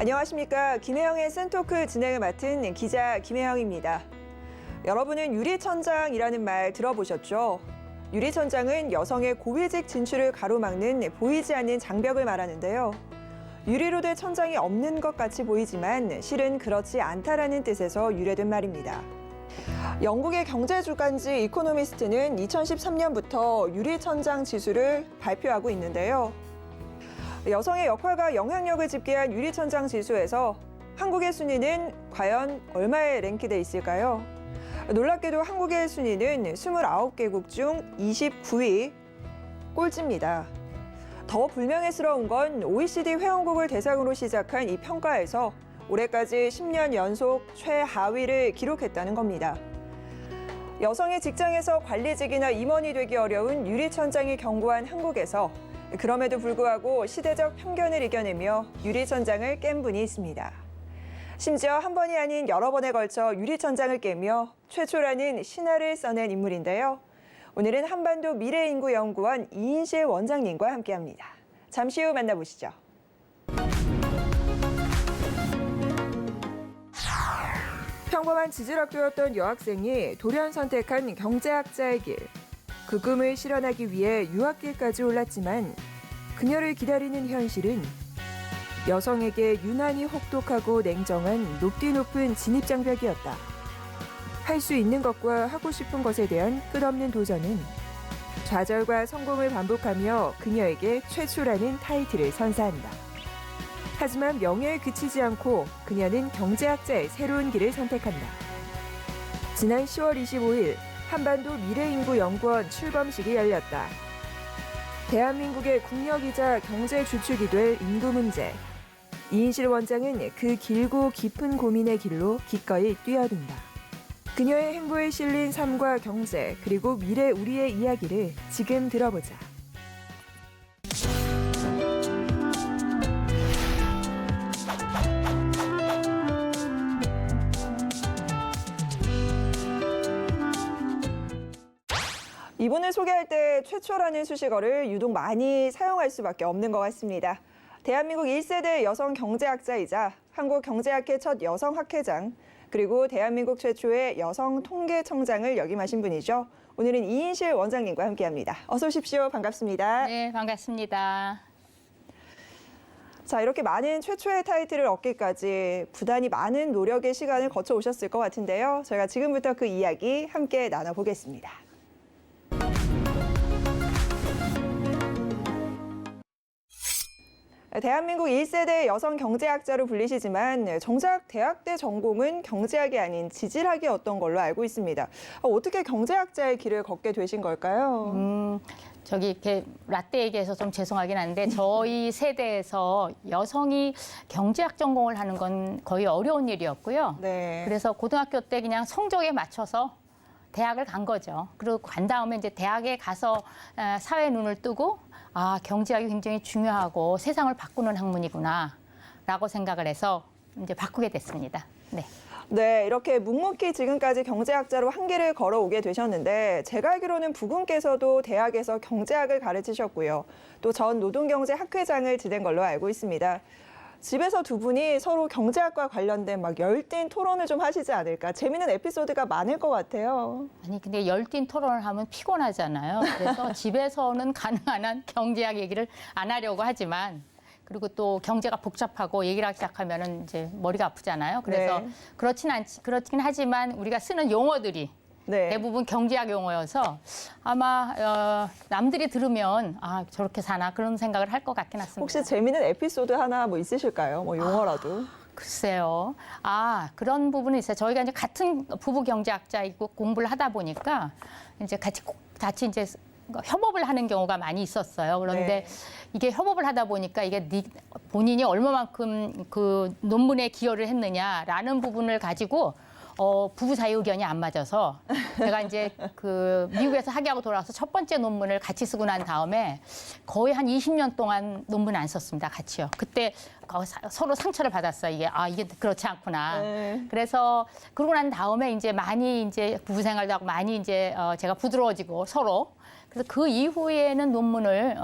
안녕하십니까. 김혜영의 센토크 진행을 맡은 기자 김혜영입니다. 여러분은 유리천장이라는 말 들어보셨죠? 유리천장은 여성의 고위직 진출을 가로막는 보이지 않는 장벽을 말하는데요. 유리로 된 천장이 없는 것 같이 보이지만 실은 그렇지 않다라는 뜻에서 유래된 말입니다. 영국의 경제주간지 이코노미스트는 2013년부터 유리천장 지수를 발표하고 있는데요. 여성의 역할과 영향력을 집계한 유리천장 지수에서 한국의 순위는 과연 얼마에 랭크돼 있을까요? 놀랍게도 한국의 순위는 29개국 중 29위 꼴찌입니다. 더 불명예스러운 건 OECD 회원국을 대상으로 시작한 이 평가에서 올해까지 10년 연속 최하위를 기록했다는 겁니다. 여성이 직장에서 관리직이나 임원이 되기 어려운 유리천장이 견고한 한국에서 그럼에도 불구하고 시대적 편견을 이겨내며 유리천장을 깬 분이 있습니다. 심지어 한 번이 아닌 여러 번에 걸쳐 유리천장을 깨며 최초라는 신화를 써낸 인물인데요. 오늘은 한반도 미래인구연구원 이인실 원장님과 함께합니다. 잠시 후 만나보시죠. 평범한 지질학교였던 여학생이 돌연 선택한 경제학자의 길. 그 꿈을 실현하기 위해 유학길까지 올랐지만 그녀를 기다리는 현실은 여성에게 유난히 혹독하고 냉정한 높디 높은 진입장벽이었다. 할 수 있는 것과 하고 싶은 것에 대한 끝없는 도전은 좌절과 성공을 반복하며 그녀에게 최초라는 타이틀을 선사한다. 하지만 명예에 그치지 않고 그녀는 경제학자의 새로운 길을 선택한다. 지난 10월 25일 한반도 미래인구연구원 출범식이 열렸다. 대한민국의 국력이자 경제 주축이 될 인구 문제. 이인실 원장은 그 길고 깊은 고민의 길로 기꺼이 뛰어든다. 그녀의 행보에 실린 삶과 경제, 그리고 미래 우리의 이야기를 지금 들어보자. 이분을 소개할 때 최초라는 수식어를 유독 많이 사용할 수밖에 없는 것 같습니다. 대한민국 1세대 여성 경제학자이자 한국경제학회 첫 여성 학회장, 그리고 대한민국 최초의 여성 통계청장을 역임하신 분이죠. 오늘은 이인실 원장님과 함께합니다. 어서 오십시오. 반갑습니다. 네, 반갑습니다. 자, 이렇게 많은 최초의 타이틀을 얻기까지 부단히 많은 노력의 시간을 거쳐 오셨을 것 같은데요. 저희가 지금부터 그 이야기 함께 나눠보겠습니다. 대한민국 1세대 여성 경제학자로 불리시지만 정작 대학때 전공은 경제학이 아닌 지질학이었던 걸로 알고 있습니다. 어떻게 경제학자의 길을 걷게 되신 걸까요? 저기 이렇게 라떼 얘기해서 좀 죄송하긴 한데 저희 세대에서 여성이 경제학 전공을 하는 건 거의 어려운 일이었고요. 네. 그래서 고등학교 때 그냥 성적에 맞춰서 대학을 간 거죠. 그리고 간 다음에 이제 대학에 가서 사회 눈을 뜨고 아, 경제학이 굉장히 중요하고 세상을 바꾸는 학문이구나라고 생각을 해서 이제 바꾸게 됐습니다. 네. 네, 이렇게 묵묵히 지금까지 경제학자로 한 길을 걸어오게 되셨는데 제가 알기로는 부군께서도 대학에서 경제학을 가르치셨고요. 또 전 노동경제학회장을 지낸 걸로 알고 있습니다. 집에서 두 분이 서로 경제학과 관련된 막 열띤 토론을 좀 하시지 않을까. 재미있는 에피소드가 많을 것 같아요. 아니 근데 열띤 토론을 하면 피곤하잖아요. 그래서 집에서는 가능한 한 경제학 얘기를 안 하려고 하지만 그리고 또 경제가 복잡하고 얘기를 하기 시작하면은 이제 머리가 아프잖아요. 그래서 네. 그렇긴 하지만 우리가 쓰는 용어들이 네. 대부분 경제학 용어여서 아마 남들이 들으면 아 저렇게 사나 그런 생각을 할 것 같긴 했습니다. 혹시 재미있는 에피소드 하나 뭐 있으실까요? 뭐 용어라도. 글쎄요. 아, 그런 부분은 있어요. 저희가 이제 같은 부부 경제학자이고 공부를 하다 보니까 이제 같이 이제 협업을 하는 경우가 많이 있었어요. 그런데 네. 이게 협업을 하다 보니까 이게 본인이 얼마만큼 그 논문에 기여를 했느냐라는 부분을 가지고 부부 사이 의견이 안 맞아서 제가 이제 그 미국에서 학위하고 돌아와서 첫 번째 논문을 같이 쓰고 난 다음에 거의 한 20년 동안 논문 안 썼습니다. 같이요. 그때 서로 상처를 받았어요. 이게 그렇지 않구나. 네. 그래서 그러고 난 다음에 이제 많이 이제 부부 생활도 하고 많이 이제 제가 부드러워지고 서로. 그래서 그 이후에는 논문을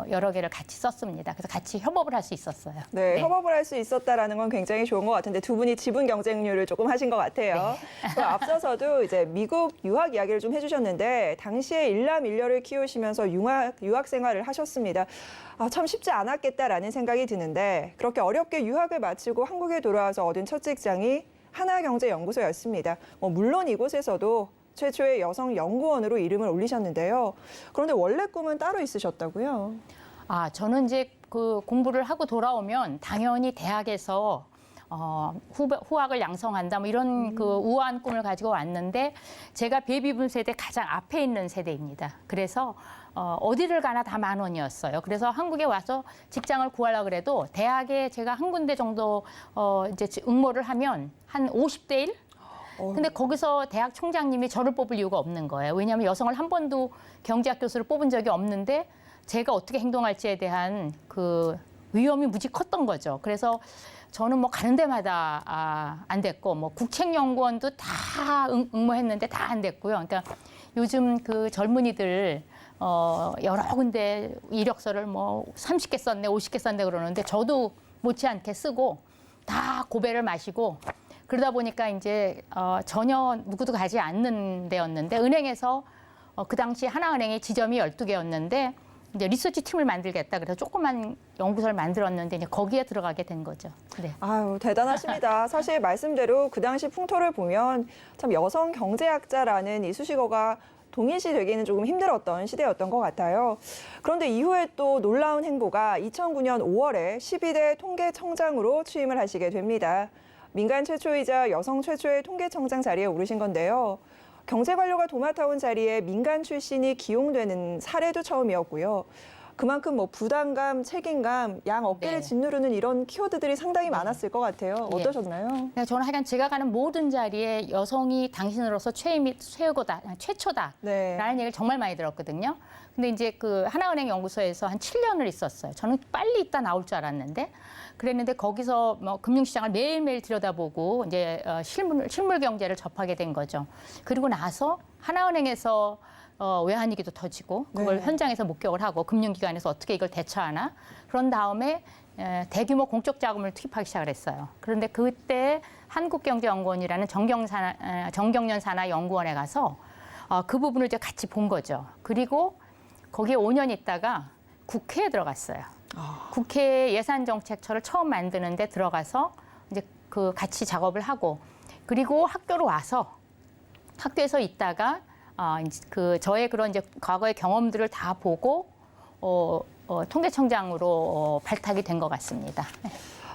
여러 개를 같이 썼습니다. 그래서 같이 협업을 할 수 있었어요. 네, 협업을 할 수 있었다라는 건 굉장히 좋은 것 같은데 두 분이 지분 경쟁률을 조금 하신 것 같아요. 그럼 앞서서도 이제 미국 유학 이야기를 좀 해주셨는데 당시에 일남일녀를 키우시면서 유학 생활을 하셨습니다. 참 쉽지 않았겠다라는 생각이 드는데 그렇게 어렵게 유학을 마치고 한국에 돌아와서 얻은 첫 직장이 하나경제연구소였습니다. 물론 이곳에서도 최초의 여성 연구원으로 이름을 올리셨는데요. 그런데 원래 꿈은 따로 있으셨다고요? 저는 이제 그 공부를 하고 돌아오면 당연히 대학에서 후학을 양성한다 뭐 이런 그 우아한 꿈을 가지고 왔는데 제가 베이비붐 세대 가장 앞에 있는 세대입니다. 그래서 어디를 가나 다 10,000원이었어요. 그래서 한국에 와서 직장을 구하려고 그래도 대학에 제가 한 군데 정도 이제 응모를 하면 한 50대 1? 근데 거기서 대학 총장님이 저를 뽑을 이유가 없는 거예요. 왜냐하면 여성을 한 번도 경제학 교수를 뽑은 적이 없는데 제가 어떻게 행동할지에 대한 그 위험이 무지 컸던 거죠. 그래서 저는 뭐 가는 데마다 안 됐고 뭐 국책연구원도 다 응모했는데 다 안 됐고요. 그러니까 요즘 그 젊은이들 여러 군데 이력서를 뭐 30개 썼네, 50개 썼네 그러는데 저도 못지않게 쓰고 다 고배를 마시고 그러다 보니까 이제 전혀 누구도 가지 않는 데였는데 은행에서 그 당시 하나은행의 지점이 12개였는데 이제 리서치 팀을 만들겠다 그래서 조그만 연구소를 만들었는데 이제 거기에 들어가게 된 거죠. 네. 아유, 대단하십니다. 사실 말씀대로 그 당시 풍토를 보면 참 여성 경제학자라는 이 수식어가 동일시 되기는 조금 힘들었던 시대였던 것 같아요. 그런데 이후에 또 놀라운 행보가 2009년 5월에 12대 통계청장으로 취임을 하시게 됩니다. 민간 최초이자 여성 최초의 통계청장 자리에 오르신 건데요. 경제관료가 도맡아온 자리에 민간 출신이 기용되는 사례도 처음이었고요. 그만큼 뭐 부담감, 책임감, 양 어깨를 네. 짓누르는 이런 키워드들이 상당히 많았을 것 같아요. 어떠셨나요? 네, 저는 하여간 제가 가는 모든 자리에 여성이 당신으로서 최고다, 최초다. 네. 라는 얘기를 정말 많이 들었거든요. 근데 이제 그 하나은행 연구소에서 한 7년을 있었어요. 저는 빨리 있다 나올 줄 알았는데 그랬는데 거기서 뭐 금융시장을 매일매일 들여다보고 이제 실물 경제를 접하게 된 거죠. 그리고 나서 하나은행에서 외환위기도 터지고 그걸 네. 현장에서 목격을 하고 금융기관에서 어떻게 이걸 대처하나 그런 다음에 대규모 공적 자금을 투입하기 시작을 했어요. 그런데 그때 한국경제연구원이라는 정경련 산하 연구원에 가서 그 부분을 이제 같이 본 거죠. 그리고 거기에 5년 있다가 국회에 들어갔어요. 국회 예산정책처를 처음 만드는데 들어가서 이제 그 같이 작업을 하고 그리고 학교로 와서 학교에서 있다가 이제 그 저의 그런 이제 과거의 경험들을 다 보고 통계청장으로 발탁이 된 것 같습니다.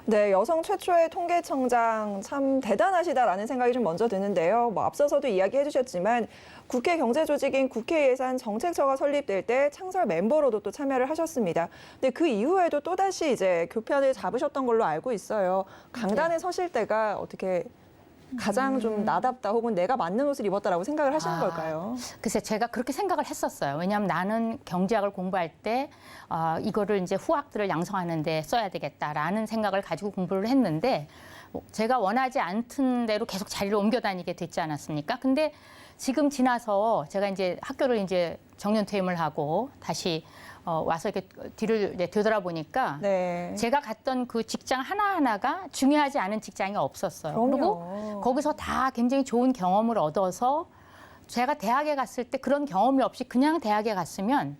네, 여성 최초의 통계청장 참 대단하시다라는 생각이 좀 먼저 드는데요. 뭐 앞서서도 이야기해 주셨지만 국회 경제조직인 국회예산정책처가 설립될 때 창설 멤버로도 또 참여를 하셨습니다. 근데 그 이후에도 또다시 이제 교편을 잡으셨던 걸로 알고 있어요. 강단에 서실 때가 어떻게 가장 좀 나답다 혹은 내가 맞는 옷을 입었다라고 생각을 하시는 걸까요? 글쎄 제가 그렇게 생각을 했었어요. 왜냐하면 나는 경제학을 공부할 때 이거를 이제 후학들을 양성하는 데 써야 되겠다라는 생각을 가지고 공부를 했는데 제가 원하지 않던 대로 계속 자리를 옮겨 다니게 됐지 않았습니까? 근데 지금 지나서 제가 이제 학교를 이제 정년 퇴임을 하고 다시 와서 이렇게 뒤를 이제 되돌아보니까 네. 제가 갔던 그 직장 하나하나가 중요하지 않은 직장이 없었어요. 그럼요. 그리고 거기서 다 굉장히 좋은 경험을 얻어서 제가 대학에 갔을 때 그런 경험이 없이 그냥 대학에 갔으면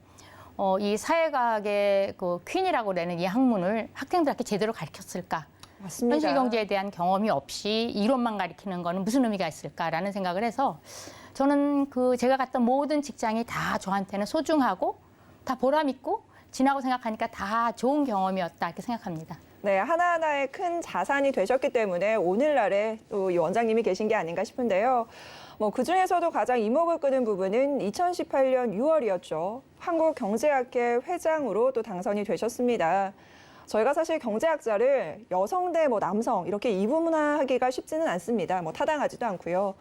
이 사회과학의 그 퀸이라고 그러는 이 학문을 학생들한테 제대로 가르쳤을까? 맞습니다. 현실 경제에 대한 경험이 없이 이론만 가르치는 거는 무슨 의미가 있을까라는 생각을 해서 저는 그 제가 갔던 모든 직장이 다 저한테는 소중하고 다 보람 있고 지나고 생각하니까 다 좋은 경험이었다 이렇게 생각합니다. 네, 하나하나의 큰 자산이 되셨기 때문에 오늘날에 또 이 원장님이 계신 게 아닌가 싶은데요. 뭐 그중에서도 가장 이목을 끄는 부분은 2018년 6월이었죠. 한국경제학회 회장으로 또 당선이 되셨습니다. 저희가 사실 경제학자를 여성 대 뭐 남성 이렇게 이분화하기가 쉽지는 않습니다. 뭐 타당하지도 않고요.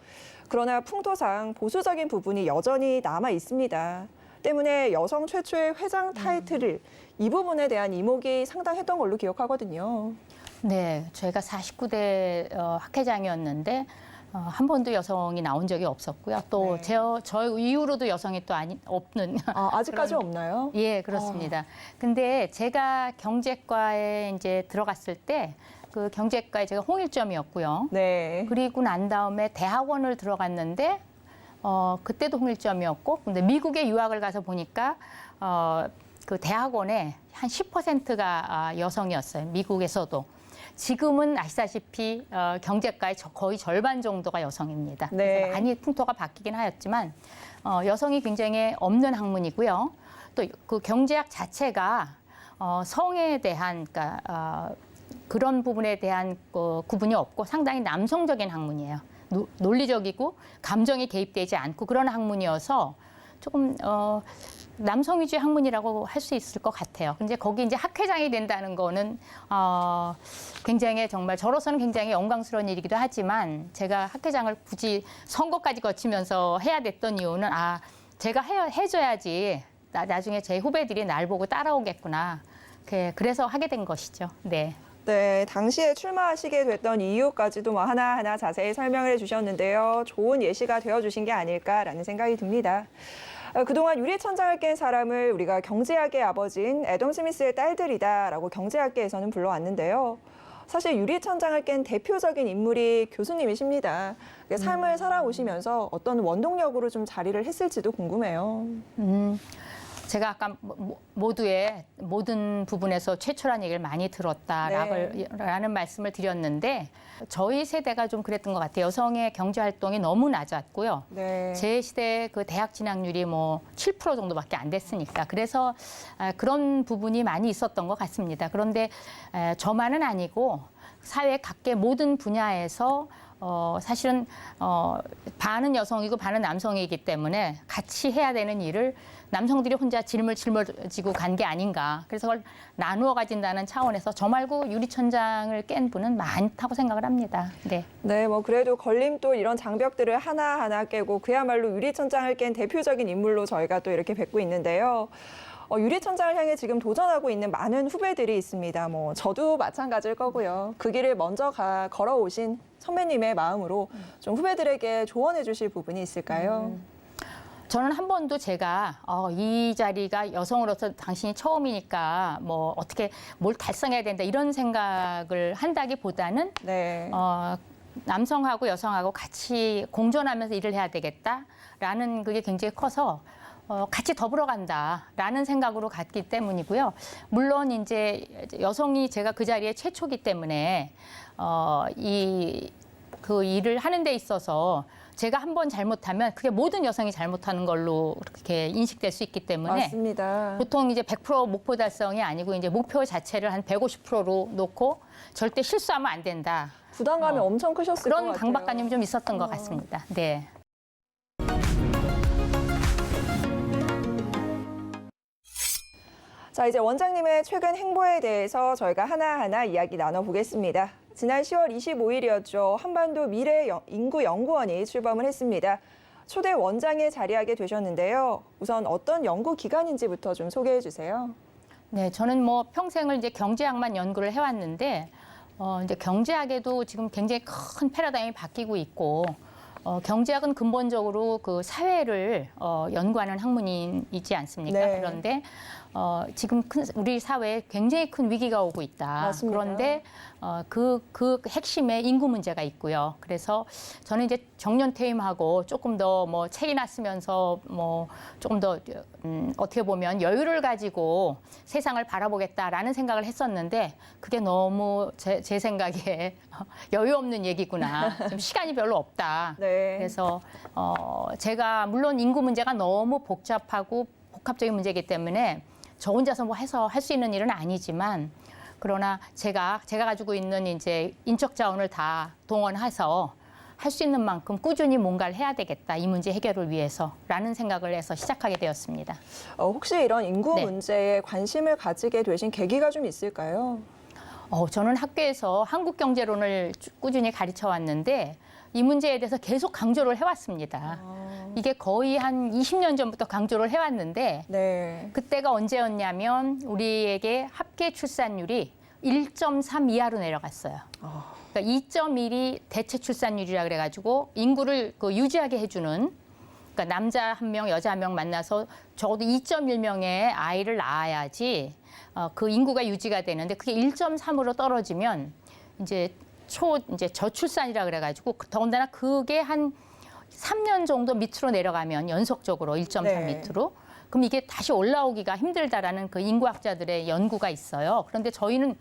그러나 풍토상 보수적인 부분이 여전히 남아 있습니다. 때문에 여성 최초의 회장 타이틀을 이 부분에 대한 이목이 상당했던 걸로 기억하거든요. 네, 저희가 49대 학회장이었는데 한 번도 여성이 나온 적이 없었고요. 또 네. 저 이후로도 여성이 또 없는 아직까지 그런- 없나요? 예, 그렇습니다. 근데 제가 경제과에 이제 들어갔을 때 그 경제과에 제가 홍일점이었고요. 네. 그리고 난 다음에 대학원을 들어갔는데 그때도 홍일점이었고, 근데 미국에 유학을 가서 보니까 그 대학원에 한 10%가 여성이었어요. 미국에서도. 지금은 아시다시피 경제과의 거의 절반 정도가 여성입니다. 네. 그래서 많이 풍토가 바뀌긴 하였지만 여성이 굉장히 없는 학문이고요. 또 그 경제학 자체가 성에 대한 그러니까 그런 부분에 대한 구분이 없고 상당히 남성적인 학문이에요. 논리적이고 감정이 개입되지 않고 그런 학문이어서 조금 남성 위주의 학문이라고 할 수 있을 것 같아요. 근데 거기 이제 학회장이 된다는 거는 굉장히 정말 저로서는 굉장히 영광스러운 일이기도 하지만 제가 학회장을 굳이 선거까지 거치면서 해야 됐던 이유는 제가 해줘야지 나중에 제 후배들이 날 보고 따라오겠구나. 그래서 하게 된 것이죠. 네. 네, 당시에 출마하시게 됐던 이유까지도 뭐 하나하나 자세히 설명을 해주셨는데요. 좋은 예시가 되어주신 게 아닐까라는 생각이 듭니다. 그동안 유리천장을 깬 사람을 우리가 경제학의 아버지인 애덤 스미스의 딸들이다라고 경제학계에서는 불러왔는데요. 사실 유리천장을 깬 대표적인 인물이 교수님이십니다. 삶을 살아오시면서 어떤 원동력으로 좀 자리를 했을지도 궁금해요. 제가 아까 모든 부분에서 최초란 얘기를 많이 들었다라는 말씀을 드렸는데 저희 세대가 좀 그랬던 것 같아요. 여성의 경제 활동이 너무 낮았고요. 네. 제 시대에 그 대학 진학률이 7% 정도밖에 안 됐으니까 그래서 그런 부분이 많이 있었던 것 같습니다. 그런데 저만은 아니고 사회 각계 모든 분야에서 사실은 반은 여성이고 반은 남성이기 때문에 같이 해야 되는 일을 남성들이 혼자 짊어지고 간 게 아닌가. 그래서 그걸 나누어 가진다는 차원에서 저 말고 유리천장을 깬 분은 많다고 생각을 합니다. 네. 네, 뭐 그래도 걸림돌 이런 장벽들을 하나하나 깨고 그야말로 유리천장을 깬 대표적인 인물로 저희가 또 이렇게 뵙고 있는데요. 유리천장을 향해 지금 도전하고 있는 많은 후배들이 있습니다. 뭐 저도 마찬가지일 거고요. 그 길을 먼저 걸어오신 선배님의 마음으로 좀 후배들에게 조언해 주실 부분이 있을까요? 저는 한 번도 제가 이 자리가 여성으로서 당신이 처음이니까 뭐 어떻게 뭘 달성해야 된다 이런 생각을 한다기보다는 네. 남성하고 여성하고 같이 공존하면서 일을 해야 되겠다라는 그게 굉장히 커서 같이 더불어 간다라는 생각으로 갔기 때문이고요. 물론 이제 여성이 제가 그 자리에 최초기 때문에 그 일을 하는 데 있어서 제가 한 번 잘못하면 그게 모든 여성이 잘못하는 걸로 그렇게 인식될 수 있기 때문에 맞습니다. 보통 이제 100% 목표 달성이 아니고 이제 목표 자체를 한 150%로 놓고 절대 실수하면 안 된다. 부담감이 엄청 크셨을 것 그런 같아요. 강박관념이 좀 있었던 것 같습니다. 네. 자, 이제 원장님의 최근 행보에 대해서 저희가 하나하나 이야기 나눠보겠습니다. 지난 10월 25일이었죠. 한반도 미래인구연구원이 출범을 했습니다. 초대 원장에 자리하게 되셨는데요. 우선 어떤 연구 기관인지부터 좀 소개해 주세요. 네, 저는 평생을 이제 경제학만 연구를 해왔는데 이제 경제학에도 지금 굉장히 큰 패러다임이 바뀌고 있고 경제학은 근본적으로 그 사회를 연구하는 학문이지 않습니까? 네. 그런데 지금 우리 사회에 굉장히 큰 위기가 오고 있다. 맞습니다. 그런데 그 핵심에 인구 문제가 있고요. 그래서 저는 이제 정년 퇴임하고 조금 더 책이나 쓰면서 조금 더 어떻게 보면 여유를 가지고 세상을 바라보겠다라는 생각을 했었는데 그게 너무 제 생각에 여유 없는 얘기구나. 지금 시간이 별로 없다. 네. 그래서 제가 물론 인구 문제가 너무 복잡하고 복합적인 문제이기 때문에 저 혼자서 해서 할 수 있는 일은 아니지만 그러나 제가 가지고 있는 이제 인적 자원을 다 동원해서 할 수 있는 만큼 꾸준히 뭔가를 해야 되겠다. 이 문제 해결을 위해서라는 생각을 해서 시작하게 되었습니다. 혹시 이런 인구 네. 문제에 관심을 가지게 되신 계기가 좀 있을까요? 저는 학교에서 한국경제론을 꾸준히 가르쳐 왔는데 이 문제에 대해서 계속 강조를 해왔습니다. 이게 거의 한 20년 전부터 강조를 해왔는데 네. 그때가 언제였냐면 우리에게 합계 출산율이 1.3 이하로 내려갔어요. 그러니까 2.1이 대체 출산율이라 그래가지고 인구를 유지하게 해주는, 그러니까 남자 1명, 여자 1명 만나서 적어도 2.1명의 아이를 낳아야지 그 인구가 유지가 되는데, 그게 1.3으로 떨어지면 이제 저출산이라 그래가지고, 더군다나 그게 한 3년 정도 밑으로 내려가면 연속적으로 1.3 네. 밑으로, 그럼 이게 다시 올라오기가 힘들다라는 그 인구학자들의 연구가 있어요. 그런데 저희는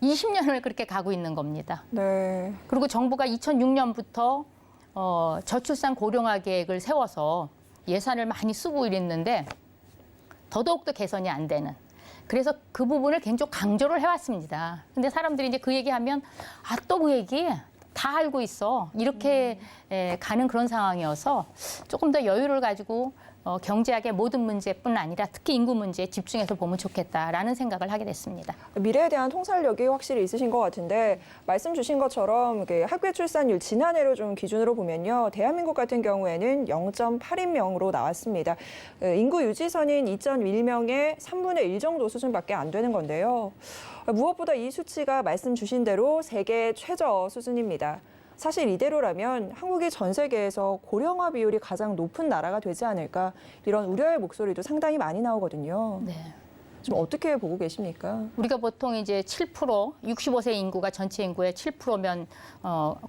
20년을 그렇게 가고 있는 겁니다. 네. 그리고 정부가 2006년부터 저출산 고령화 계획을 세워서 예산을 많이 쓰고 이랬는데 더더욱더 개선이 안 되는. 그래서 그 부분을 굉장히 강조를 해왔습니다. 근데 사람들이 이제 그 얘기하면 또 그 얘기 다 알고 있어. 이렇게 가는 그런 상황이어서 조금 더 여유를 가지고 경제학의 모든 문제뿐 아니라 특히 인구 문제에 집중해서 보면 좋겠다라는 생각을 하게 됐습니다. 미래에 대한 통찰력이 확실히 있으신 것 같은데, 말씀 주신 것처럼 학계 출산율 지난해로 좀 기준으로 보면요, 대한민국 같은 경우에는 0.8인명으로 나왔습니다. 인구 유지선인 2.1명의 3분의 1 정도 수준밖에 안 되는 건데요. 무엇보다 이 수치가 말씀 주신 대로 세계 최저 수준입니다. 사실 이대로라면 한국이 전 세계에서 고령화 비율이 가장 높은 나라가 되지 않을까, 이런 우려의 목소리도 상당히 많이 나오거든요. 네. 좀 어떻게 보고 계십니까? 우리가 보통 이제 7%, 65세 인구가 전체 인구의 7%면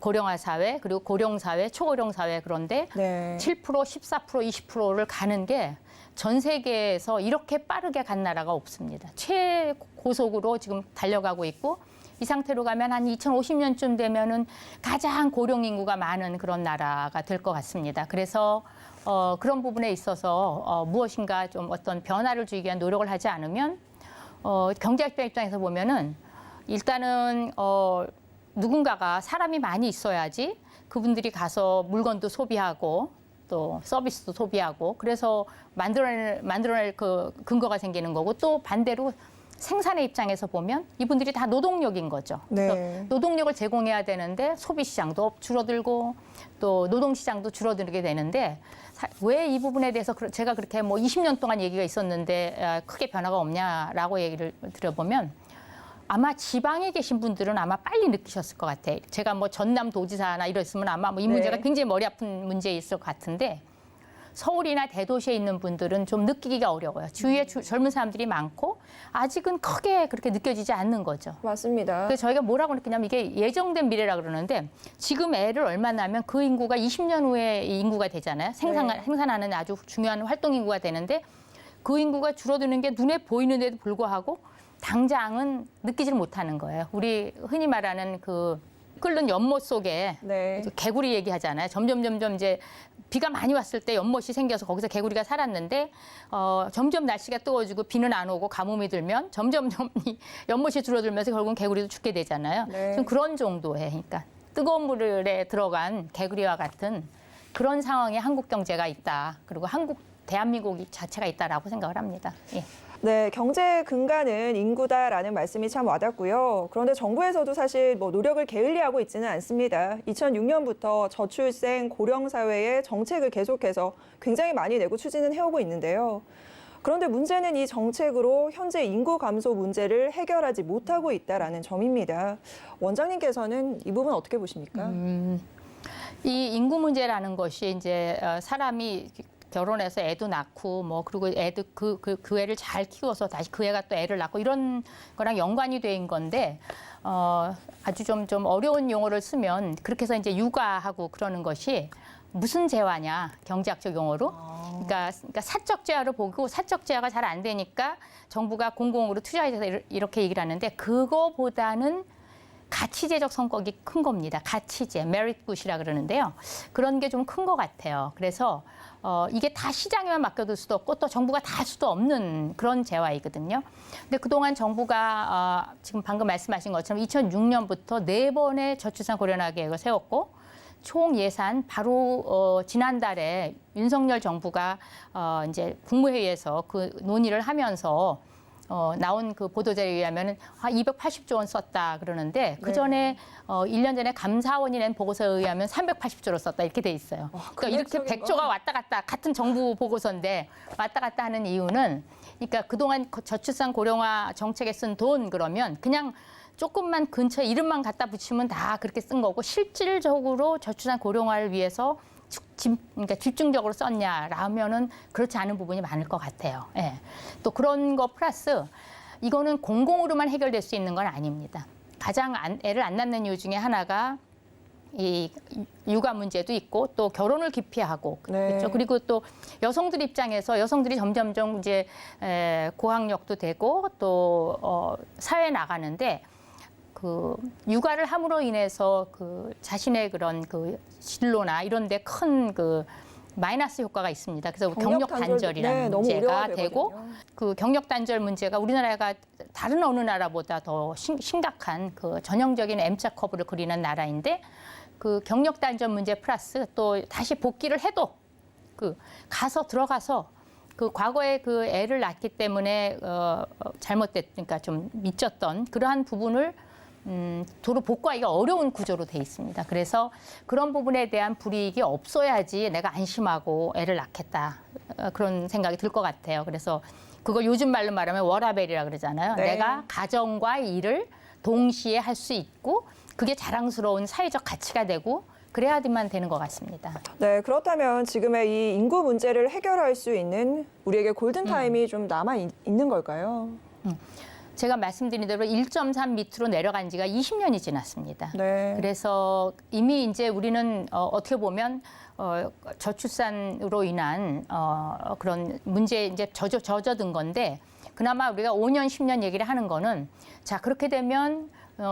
고령화 사회, 그리고 고령 사회, 초고령 사회, 그런데 네. 7%, 14%, 20%를 가는 게 전 세계에서 이렇게 빠르게 간 나라가 없습니다. 최고속으로 지금 달려가고 있고, 이 상태로 가면 한 2050년쯤 되면은 가장 고령 인구가 많은 그런 나라가 될 것 같습니다. 그래서 그런 부분에 있어서 무엇인가 좀 어떤 변화를 주기 위한 노력을 하지 않으면 경제학자 입장에서 보면은 일단은 누군가가 사람이 많이 있어야지 그분들이 가서 물건도 소비하고 또 서비스도 소비하고, 그래서 만들어낼 그 근거가 생기는 거고, 또 반대로 생산의 입장에서 보면 이분들이 다 노동력인 거죠. 네. 그래서 노동력을 제공해야 되는데 소비 시장도 줄어들고 또 노동 시장도 줄어들게 되는데, 왜 이 부분에 대해서 제가 그렇게 20년 동안 얘기가 있었는데 크게 변화가 없냐라고 얘기를 드려보면, 아마 지방에 계신 분들은 아마 빨리 느끼셨을 것 같아요. 제가 전남 도지사나 이랬으면 아마 이 문제가 네. 굉장히 머리 아픈 문제였을 것 같은데, 서울이나 대도시에 있는 분들은 좀 느끼기가 어려워요. 주위에 젊은 사람들이 많고 아직은 크게 그렇게 느껴지지 않는 거죠. 맞습니다. 그래서 저희가 뭐라고 느끼냐면, 이게 예정된 미래라 그러는데, 지금 애를 얼마 낳으면 그 인구가 20년 후에 이 인구가 되잖아요. 생산하는 아주 중요한 활동 인구가 되는데, 그 인구가 줄어드는 게 눈에 보이는데도 불구하고 당장은 느끼지를 못하는 거예요. 우리 흔히 말하는 그 끓는 연못 속에 네. 개구리 얘기하잖아요. 점점 이제 비가 많이 왔을 때 연못이 생겨서 거기서 개구리가 살았는데, 점점 날씨가 뜨거워지고 비는 안 오고 가뭄이 들면 점점 이 연못이 줄어들면서 결국은 개구리도 죽게 되잖아요. 네. 좀 그런 정도의, 그러니까 뜨거운 물에 들어간 개구리와 같은 그런 상황에 한국 경제가 있다. 그리고 대한민국 자체가 있다라고 생각을 합니다. 예. 네, 경제 근간은 인구다라는 말씀이 참 와닿고요. 그런데 정부에서도 사실 노력을 게을리하고 있지는 않습니다. 2006년부터 저출생 고령 사회의 정책을 계속해서 굉장히 많이 내고 추진은 해오고 있는데요. 그런데 문제는 이 정책으로 현재 인구 감소 문제를 해결하지 못하고 있다라는 점입니다. 원장님께서는 이 부분 어떻게 보십니까? 이 인구 문제라는 것이 이제 사람이 결혼해서 애도 낳고 그리고 애도 그 애를 잘 키워서 다시 그 애가 또 애를 낳고 이런 거랑 연관이 된 건데, 아주 좀 어려운 용어를 쓰면 그렇게 해서 이제 육아하고 그러는 것이 무슨 재화냐, 경제학적 용어로. 그러니까 사적 재화로 보고, 사적 재화가 잘 안 되니까 정부가 공공으로 투자해서 이렇게 얘기를 하는데, 그거보다는 가치제적 성격이 큰 겁니다. 가치제, 메리트 굿이라 그러는데요. 그런 게 좀 큰 것 같아요. 그래서 이게 다 시장에만 맡겨둘 수도 없고 또 정부가 다 할 수도 없는 그런 재화이거든요. 근데 그동안 정부가 지금 방금 말씀하신 것처럼 2006년부터 4번의 저출산 고령화 계획을 세웠고, 총 예산 바로 지난달에 윤석열 정부가 이제 국무회의에서 그 논의를 하면서 나온 그 보도자료에 의하면 280조 원 썼다 그러는데, 그 전에 1년 전에 감사원이 낸 보고서에 의하면 380조를 썼다 이렇게 돼 있어요. 그러니까 이렇게 100조가 왔다 갔다, 같은 정부 보고서인데 왔다 갔다 하는 이유는, 그러니까 그동안 저출산 고령화 정책에 쓴 돈, 그러면 그냥 조금만 근처에 이름만 갖다 붙이면 다 그렇게 쓴 거고 실질적으로 저출산 고령화를 위해서 그러니까 집중적으로 썼냐라면은 그렇지 않은 부분이 많을 것 같아요. 예. 또 그런 거 플러스 이거는 공공으로만 해결될 수 있는 건 아닙니다. 가장 애를 안 낳는 이유 중에 하나가 이 육아 문제도 있고 또 결혼을 기피하고 네. 그렇죠. 그리고 또 여성들 입장에서 여성들이 점점점 이제 고학력도 되고 또 사회에 나가는데 그 육아를 함으로 인해서 그 자신의 그런 그 진로나 이런 데 큰 그 마이너스 효과가 있습니다. 그래서 경력 단절이라는 네, 너무 문제가 우려가 되고 되거든요. 그 경력 단절 문제가 우리나라가 다른 어느 나라보다 더 심각한 그 전형적인 M자 커브를 그리는 나라인데 그 경력 단절 문제 플러스 또 다시 복귀를 해도 그 들어가서 그 과거에 그 애를 낳기 때문에 잘못됐으니까 좀 미쳤던 그러한 부분을 도로 복구하기가 어려운 구조로 돼 있습니다. 그래서 그런 부분에 대한 불이익이 없어야지 내가 안심하고 애를 낳겠다. 그런 생각이 들 것 같아요. 그래서 그걸 요즘 말로 말하면 워라밸이라 그러잖아요. 네. 내가 가정과 일을 동시에 할 수 있고 그게 자랑스러운 사회적 가치가 되고 그래야만 되는 것 같습니다. 네, 그렇다면 지금의 이 인구 문제를 해결할 수 있는 우리에게 골든타임이 좀 남아 있는 걸까요? 제가 말씀드린 대로 1.3 밑으로 내려간 지가 20년이 지났습니다. 네. 그래서 이미 이제 우리는 어떻게 보면 저출산으로 인한 그런 문제에 이제 젖어든 건데 그나마 우리가 5년, 10년 얘기를 하는 거는 자, 그렇게 되면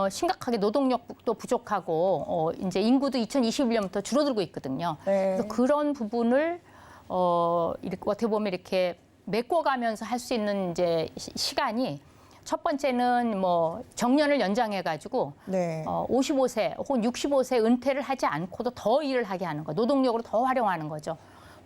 심각하게 노동력도 부족하고 이제 인구도 2021년부터 줄어들고 있거든요. 네. 그래서 그런 부분을 이렇게 어떻게 보면 이렇게 메꿔가면서 할 수 있는 이제 시간이 첫 번째는 뭐 정년을 연장해 가지고 네. 55세 혹은 65세 은퇴를 하지 않고도 더 일을 하게 하는 거, 노동력으로 더 활용하는 거죠.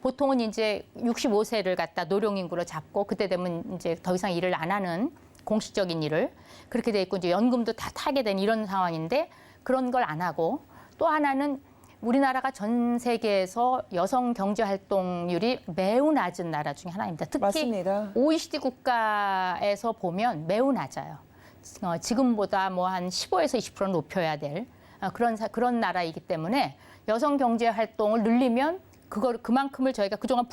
보통은 이제 65세를 갖다 노령인구로 잡고 그때 되면 이제 더 이상 일을 안 하는 공식적인 일을 그렇게 돼 있고 이제 연금도 다 타게 된 이런 상황인데 그런 걸 안 하고 또 하나는 우리나라가 전 세계에서 여성 경제 활동률이 매우 낮은 나라 중에 하나입니다. 특히 맞습니다. OECD 국가에서 보면 매우 낮아요. 지금보다 뭐 한 15에서 20% 높여야 될 그런 나라이기 때문에 여성 경제 활동을 늘리면 그만큼을 저희가 그동안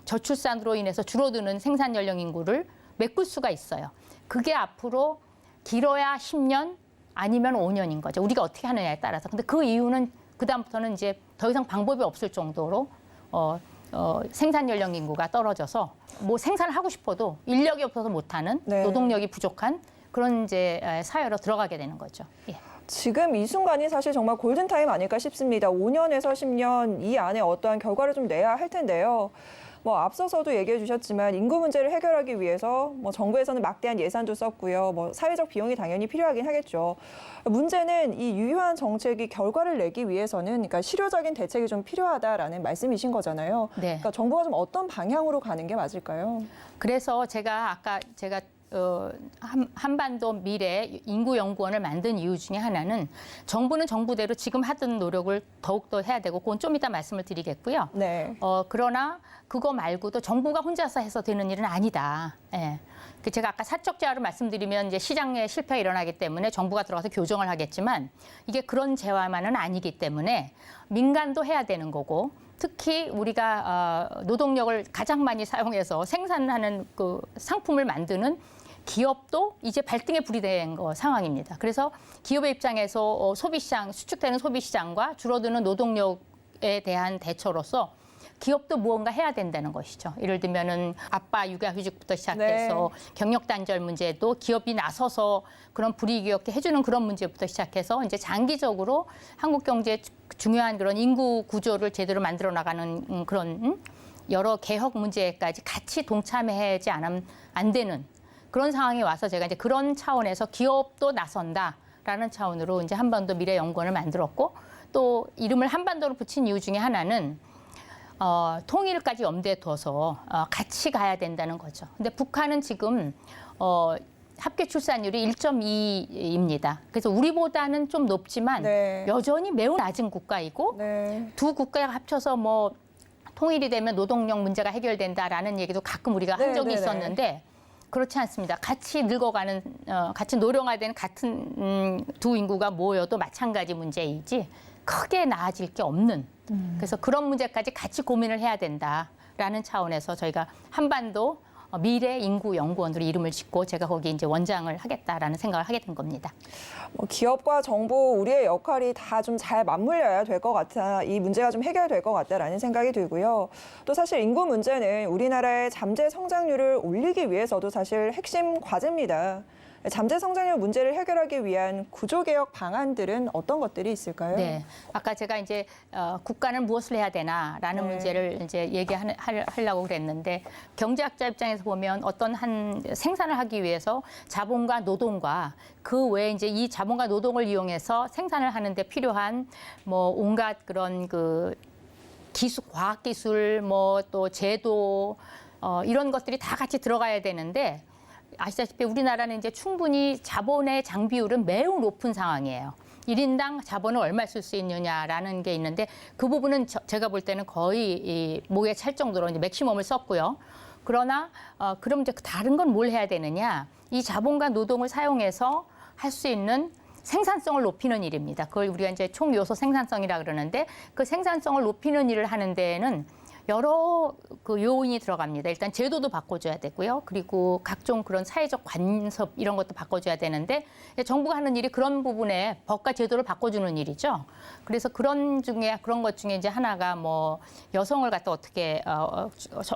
저출산으로 인해서 줄어드는 생산 연령 인구를 메꿀 수가 있어요. 그게 앞으로 길어야 10년 아니면 5년인 거죠. 우리가 어떻게 하느냐에 따라서. 근데 그 이유는 그다음부터는 이제 더 이상 방법이 없을 정도로 생산 연령 인구가 떨어져서 뭐 생산을 하고 싶어도 인력이 없어서 못하는 네. 노동력이 부족한 그런 이제 사회로 들어가게 되는 거죠. 예. 지금 이 순간이 사실 정말 골든타임 아닐까 싶습니다. 5년에서 10년 이 안에 어떠한 결과를 좀 내야 할 텐데요. 뭐 앞서서도 얘기해 주셨지만 인구 문제를 해결하기 위해서 뭐 정부에서는 막대한 예산도 썼고요. 뭐 사회적 비용이 당연히 필요하긴 하겠죠. 문제는 이 유효한 정책이 결과를 내기 위해서는 그러니까 실효적인 대책이 좀 필요하다라는 말씀이신 거잖아요. 네. 그러니까 정부가 좀 어떤 방향으로 가는 게 맞을까요? 그래서 제가 한반도 미래 인구연구원을 만든 이유 중에 하나는 정부는 정부대로 지금 하던 노력을 더욱더 해야 되고 그건 좀 이따 말씀을 드리겠고요. 네. 그러나 그거 말고도 정부가 혼자서 해서 되는 일은 아니다. 예. 제가 아까 사적 제화를 말씀드리면 이제 시장에 실패가 일어나기 때문에 정부가 들어가서 교정을 하겠지만 이게 그런 재화만은 아니기 때문에 민간도 해야 되는 거고 특히 우리가 노동력을 가장 많이 사용해서 생산하는 그 상품을 만드는 기업도 이제 발등에 불이 된 상황입니다. 그래서 기업의 입장에서 소비시장, 수축되는 소비시장과 줄어드는 노동력에 대한 대처로서 기업도 무언가 해야 된다는 것이죠. 예를 들면은 아빠 육아휴직부터 시작해서 네. 경력 단절 문제도 기업이 나서서 그런 불이익이 없게 해주는 그런 문제부터 시작해서 이제 장기적으로 한국 경제의 중요한 그런 인구 구조를 제대로 만들어 나가는 그런 여러 개혁 문제까지 같이 동참하지 않으면 안 되는 그런 상황이 와서 제가 이제 그런 차원에서 기업도 나선다라는 차원으로 이제 한반도 미래연구원을 만들었고 또 이름을 한반도로 붙인 이유 중에 하나는 통일까지 염두에 둬서 같이 가야 된다는 거죠. 근데 북한은 지금 합계 출산율이 1.2입니다. 그래서 우리보다는 좀 높지만 네. 여전히 매우 낮은 국가이고 네. 두 국가가 합쳐서 뭐 통일이 되면 노동력 문제가 해결된다라는 얘기도 가끔 우리가 한 네, 적이 네, 네. 있었는데 그렇지 않습니다. 같이 늙어가는, 같이 노령화되는 같은 두 인구가 모여도 마찬가지 문제이지 크게 나아질 게 없는. 그래서 그런 문제까지 같이 고민을 해야 된다라는 차원에서 저희가 한반도 미래 인구 연구원으로 이름을 짓고 제가 거기 이제 원장을 하겠다라는 생각을 하게 된 겁니다. 기업과 정부, 우리의 역할이 다 좀 잘 맞물려야 될 것 같아. 이 문제가 좀 해결될 것 같다라는 생각이 들고요. 또 사실 인구 문제는 우리나라의 잠재 성장률을 올리기 위해서도 사실 핵심 과제입니다. 잠재 성장률 문제를 해결하기 위한 구조개혁 방안들은 어떤 것들이 있을까요? 네, 아까 제가 이제 국가는 무엇을 해야 되나라는 문제를 이제 얘기하려고 그랬는데 경제학자 입장에서 보면 어떤 한 생산을 하기 위해서 자본과 노동과 그 외에 이제 이 자본과 노동을 이용해서 생산을 하는데 필요한 뭐 온갖 그런 그 기술, 과학 기술, 뭐 또 제도 이런 것들이 다 같이 들어가야 되는데. 아시다시피 우리나라는 이제 충분히 자본의 장비율은 매우 높은 상황이에요. 1인당 자본을 얼마 쓸 수 있느냐라는 게 있는데 그 부분은 제가 볼 때는 거의 이 목에 찰 정도로 이제 맥시멈을 썼고요. 그러나 그럼 이제 다른 건 뭘 해야 되느냐? 이 자본과 노동을 사용해서 할 수 있는 생산성을 높이는 일입니다. 그걸 우리가 이제 총요소 생산성이라 그러는데 그 생산성을 높이는 일을 하는 데에는 여러 그 요인이 들어갑니다. 일단 제도도 바꿔줘야 되고요. 그리고 각종 그런 사회적 관습 이런 것도 바꿔줘야 되는데 정부가 하는 일이 그런 부분에 법과 제도를 바꿔주는 일이죠. 그래서 그런 것 중에 이제 하나가 뭐 여성을 갖다 어떻게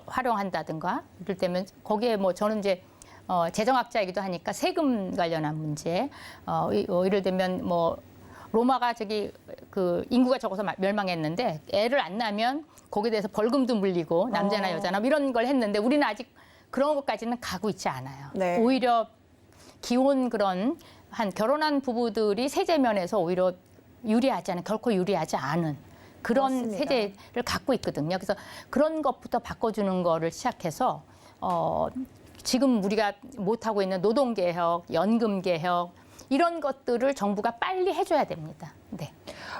활용한다든가 이럴 때면 거기에 뭐 저는 이제 재정학자이기도 하니까 세금 관련한 문제, 예를 들면 뭐 로마가 그 인구가 적어서 멸망했는데 애를 안 낳으면 거기에 대해서 벌금도 물리고 남자나 여자나 이런 걸 했는데 우리는 아직 그런 것까지는 가고 있지 않아요. 네. 오히려 기혼 그런 한 결혼한 부부들이 세제 면에서 오히려 유리하지 않은 결코 유리하지 않은 그런 맞습니다. 세제를 갖고 있거든요. 그래서 그런 것부터 바꿔주는 거를 시작해서 지금 우리가 못하고 있는 노동개혁, 연금개혁 이런 것들을 정부가 빨리 해줘야 됩니다. 네.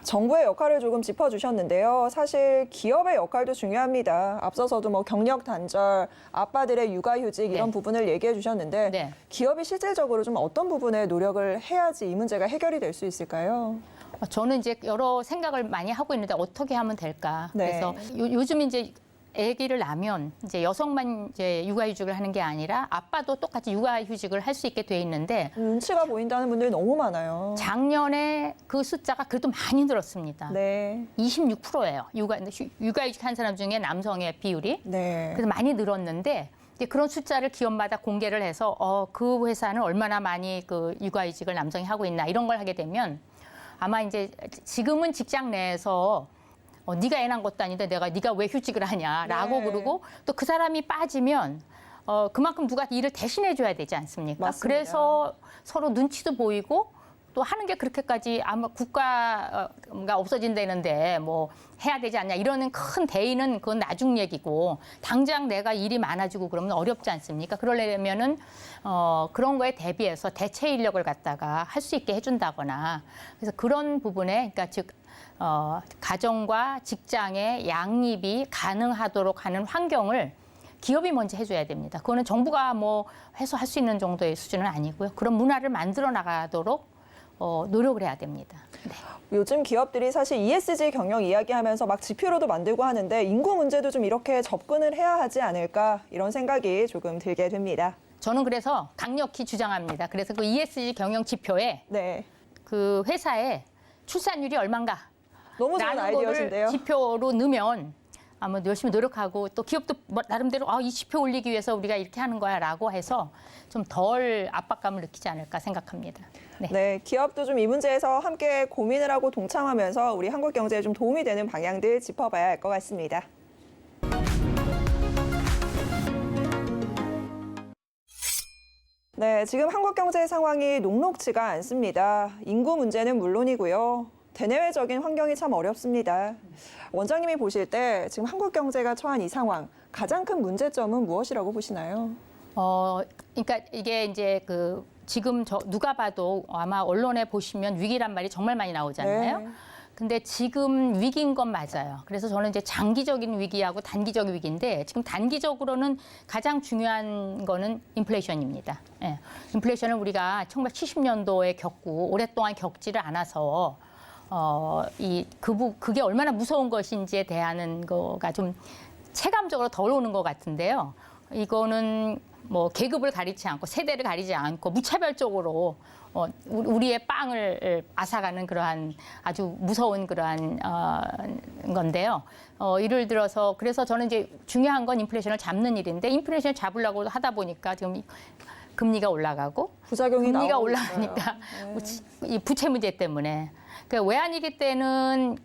정부의 역할을 조금 짚어주셨는데요. 사실 기업의 역할도 중요합니다. 앞서서도 뭐 경력 단절, 아빠들의 육아휴직 이런 네. 부분을 얘기해 주셨는데 네. 기업이 실질적으로 좀 어떤 부분에 노력을 해야지 이 문제가 해결이 될 수 있을까요? 저는 이제 여러 생각을 많이 하고 있는데 어떻게 하면 될까? 네. 그래서 요즘 이제 아기를 낳으면 이제 여성만 이제 육아휴직을 하는 게 아니라 아빠도 똑같이 육아휴직을 할 수 있게 돼 있는데 눈치가 보인다는 분들이 너무 많아요. 작년에 그 숫자가 그래도 많이 늘었습니다. 네. 26%예요. 육아휴직 한 사람 중에 남성의 비율이. 네. 그래서 많이 늘었는데 이제 그런 숫자를 기업마다 공개를 해서 그 회사는 얼마나 많이 그 육아휴직을 남성이 하고 있나 이런 걸 하게 되면 아마 이제 지금은 직장 내에서 네가 애 낳은 것도 아닌데 네가 왜 휴직을 하냐라고 네. 그러고 또 그 사람이 빠지면 그만큼 누가 일을 대신해 줘야 되지 않습니까? 맞습니다. 그래서 서로 눈치도 보이고 또 하는 게 그렇게까지 아마 국가가 없어진다는데 뭐 해야 되지 않냐 이러는 큰 대의는 그건 나중 얘기고 당장 내가 일이 많아지고 그러면 어렵지 않습니까? 그러려면은 그런 거에 대비해서 대체 인력을 갖다가 할 수 있게 해준다거나 그래서 그런 부분에 그러니까 즉 가정과 직장의 양립이 가능하도록 하는 환경을 기업이 먼저 해줘야 됩니다. 그거는 정부가 뭐 해서 할 수 있는 정도의 수준은 아니고요. 그런 문화를 만들어 나가도록 노력을 해야 됩니다. 네. 요즘 기업들이 사실 ESG 경영 이야기하면서 막 지표로도 만들고 하는데 인구 문제도 좀 이렇게 접근을 해야 하지 않을까 이런 생각이 조금 들게 됩니다. 저는 그래서 강력히 주장합니다. 그래서 그 ESG 경영 지표에 네. 그 회사의 출산율이 얼마인가 너무 좋은 라는 아이디어신데요. 거를 지표로 넣으면 아마 열심히 노력하고 또 기업도 나름대로 이 지표 올리기 위해서 우리가 이렇게 하는 거야라고 해서 좀 덜 압박감을 느끼지 않을까 생각합니다. 네. 네, 기업도 좀 이 문제에서 함께 고민을 하고 동참하면서 우리 한국 경제에 좀 도움이 되는 방향들 짚어봐야 할 것 같습니다. 네, 지금 한국 경제 상황이 녹록지가 않습니다. 인구 문제는 물론이고요. 대내외적인 환경이 참 어렵습니다. 원장님이 보실 때 지금 한국 경제가 처한 이 상황, 가장 큰 문제점은 무엇이라고 보시나요? 그러니까 이게 이제 지금 누가 봐도 아마 언론에 보시면 위기란 말이 정말 많이 나오잖아요. 네. 근데 지금 위기인 건 맞아요. 그래서 저는 이제 장기적인 위기하고 단기적 위기인데 지금 단기적으로는 가장 중요한 거는 인플레이션입니다. 예. 인플레이션을 우리가 1970년도에 겪고 오랫동안 겪지를 않아서 그게 얼마나 무서운 것인지에 대한 거가 좀 체감적으로 덜 오는 것 같은데요. 이거는 뭐 계급을 가리지 않고 세대를 가리지 않고 무차별적으로 우리의 빵을 앗아가는 그러한 아주 무서운 그러한 건데요. 예를 들어서 그래서 저는 이제 중요한 건 인플레이션을 잡는 일인데 인플레이션을 잡으려고 하다 보니까 지금 금리가 올라가고 부작용이 금리가 나오고 올라가니까 있어요. 이 부채 문제 때문에 그러니까 외환위기 때는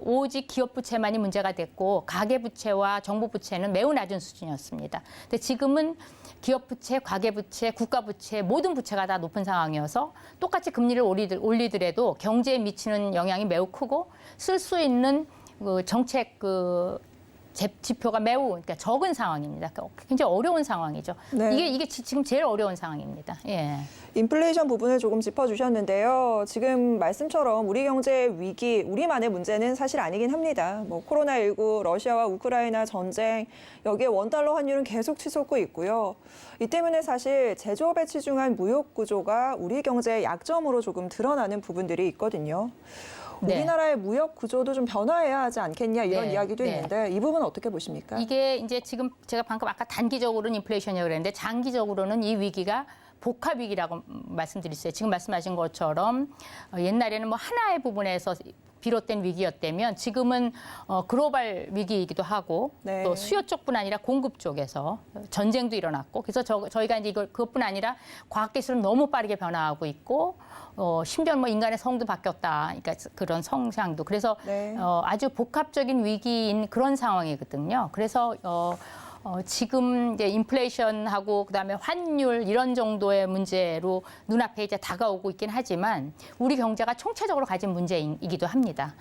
오직 기업 부채만이 문제가 됐고 가계 부채와 정부 부채는 매우 낮은 수준이었습니다. 근데 지금은 기업 부채, 가계 부채, 국가 부채 모든 부채가 다 높은 상황이어서 똑같이 금리를 올리더라도 경제에 미치는 영향이 매우 크고 쓸 수 있는 정책 지표가 매우 그러니까 적은 상황입니다. 그러니까 굉장히 어려운 상황이죠. 네. 이게 지금 제일 어려운 상황입니다. 예. 인플레이션 부분을 조금 짚어주셨는데요. 지금 말씀처럼 우리 경제의 위기, 우리만의 문제는 사실 아니긴 합니다. 뭐 코로나19, 러시아와 우크라이나 전쟁, 여기에 원달러 환율은 계속 치솟고 있고요. 이 때문에 사실 제조업에 치중한 무역 구조가 우리 경제의 약점으로 조금 드러나는 부분들이 있거든요. 네. 우리나라의 무역 구조도 좀 변화해야 하지 않겠냐 이런 네, 이야기도 네. 있는데 이 부분 어떻게 보십니까? 이게 이제 지금 제가 방금 아까 단기적으로는 인플레이션이라고 그랬는데 장기적으로는 이 위기가 복합 위기라고 말씀드렸어요. 지금 말씀하신 것처럼 옛날에는 뭐 하나의 부분에서 비롯된 위기였다면 지금은 글로벌 위기이기도 하고 네. 또 수요 쪽뿐 아니라 공급 쪽에서 전쟁도 일어났고 그래서 저희가 이제 그것뿐 아니라 과학기술은 너무 빠르게 변화하고 있고 심지어 뭐 인간의 성도 바뀌었다. 그러니까 그런 성장도 그래서 네. 아주 복합적인 위기인 그런 상황이거든요. 그래서 지금 이제 인플레이션하고 그다음에 환율 이런 정도의 문제로 눈앞에 이제 다가오고 있긴 하지만 우리 경제가 총체적으로 가진 문제이기도 합니다.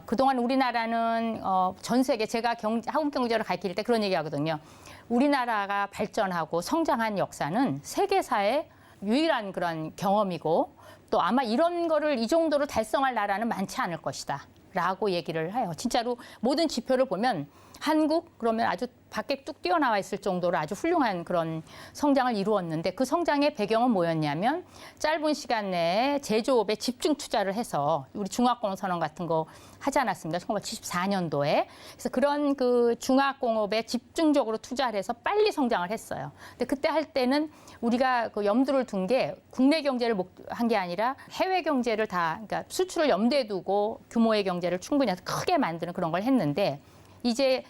그동안 우리나라는 전 세계 제가 한국 경제를 가르칠 때 그런 얘기하거든요. 우리나라가 발전하고 성장한 역사는 세계사의 유일한 그런 경험이고 또 아마 이런 거를 이 정도로 달성할 나라는 많지 않을 것이다. 라고 얘기를 해요. 진짜로 모든 지표를 보면 한국 그러면 아주 밖에 뚝 뛰어나와 있을 정도로 아주 훌륭한 그런 성장을 이루었는데 그 성장의 배경은 뭐였냐면 짧은 시간 내에 제조업에 집중 투자를 해서 우리 중화공업선언 같은 거 하지 않았습니까? 1974년도에. 그래서 그런 그 중화공업에 집중적으로 투자를 해서 빨리 성장을 했어요. 근데 그때 할 때는 우리가 그 염두를 둔 게 국내 경제를 한 게 아니라 해외 경제를 그러니까 수출을 염두에 두고 규모의 경제를 충분히 해서 크게 만드는 그런 걸 했는데 이제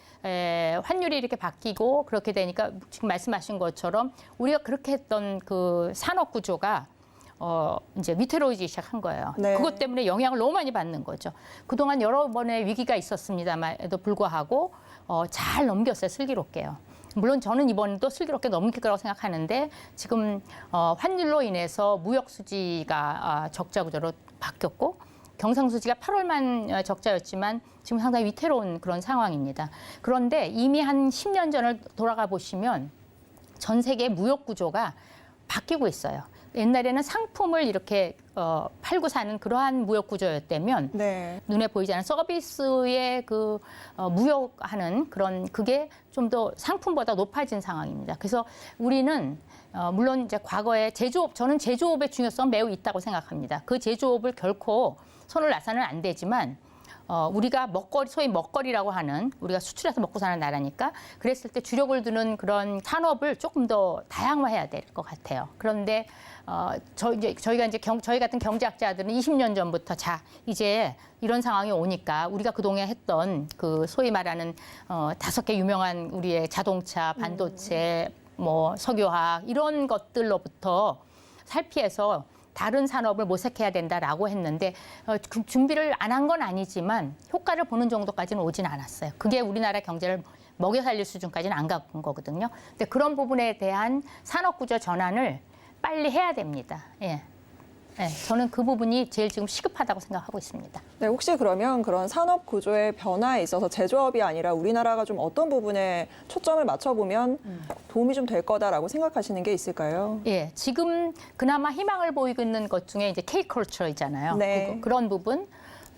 환율이 이렇게 바뀌고 그렇게 되니까 지금 말씀하신 것처럼 우리가 그렇게 했던 그 산업 구조가 이제 위태로워지기 시작한 거예요. 네. 그것 때문에 영향을 너무 많이 받는 거죠. 그동안 여러 번의 위기가 있었습니다만에도 불구하고 잘 넘겼어요. 슬기롭게요. 물론 저는 이번도 슬기롭게 넘길 거라고 생각하는데 지금 환율로 인해서 무역 수지가 적자 구조로 바뀌었고 경상수지가 8월만 적자였지만 지금 상당히 위태로운 그런 상황입니다. 그런데 이미 한 10년 전을 돌아가 보시면 전 세계 무역 구조가 바뀌고 있어요. 옛날에는 상품을 이렇게 팔고 사는 그러한 무역 구조였다면 네. 눈에 보이지 않는 서비스의 무역하는 그런 그게 좀 더 상품보다 높아진 상황입니다. 그래서 우리는 물론 이제 과거에 저는 제조업의 중요성 매우 있다고 생각합니다. 그 제조업을 결코 손을 놔서는 안 되지만 우리가 소위 먹거리라고 하는 우리가 수출해서 먹고 사는 나라니까 그랬을 때 주력을 두는 그런 산업을 조금 더 다양화해야 될 것 같아요. 그런데 저희가 이제 저희 같은 경제학자들은 20년 전부터 이제 이런 상황이 오니까 우리가 그동안 했던 그 소위 말하는 5개 유명한 우리의 자동차, 반도체, 뭐 석유화학 이런 것들로부터 살피해서 다른 산업을 모색해야 된다라고 했는데 그 준비를 안 한 건 아니지만 효과를 보는 정도까지는 오진 않았어요. 그게 우리나라 경제를 먹여 살릴 수준까지는 안 간 거거든요. 근데 그런 부분에 대한 산업 구조 전환을 빨리 해야 됩니다. 예. 네, 저는 그 부분이 제일 지금 시급하다고 생각하고 있습니다. 네, 혹시 그러면 그런 산업 구조의 변화에 있어서 제조업이 아니라 우리나라가 좀 어떤 부분에 초점을 맞춰보면 도움이 좀 될 거다라고 생각하시는 게 있을까요? 예, 지금 그나마 희망을 보이고 있는 것 중에 이제 K-컬처이잖아요. 네. 그런 부분.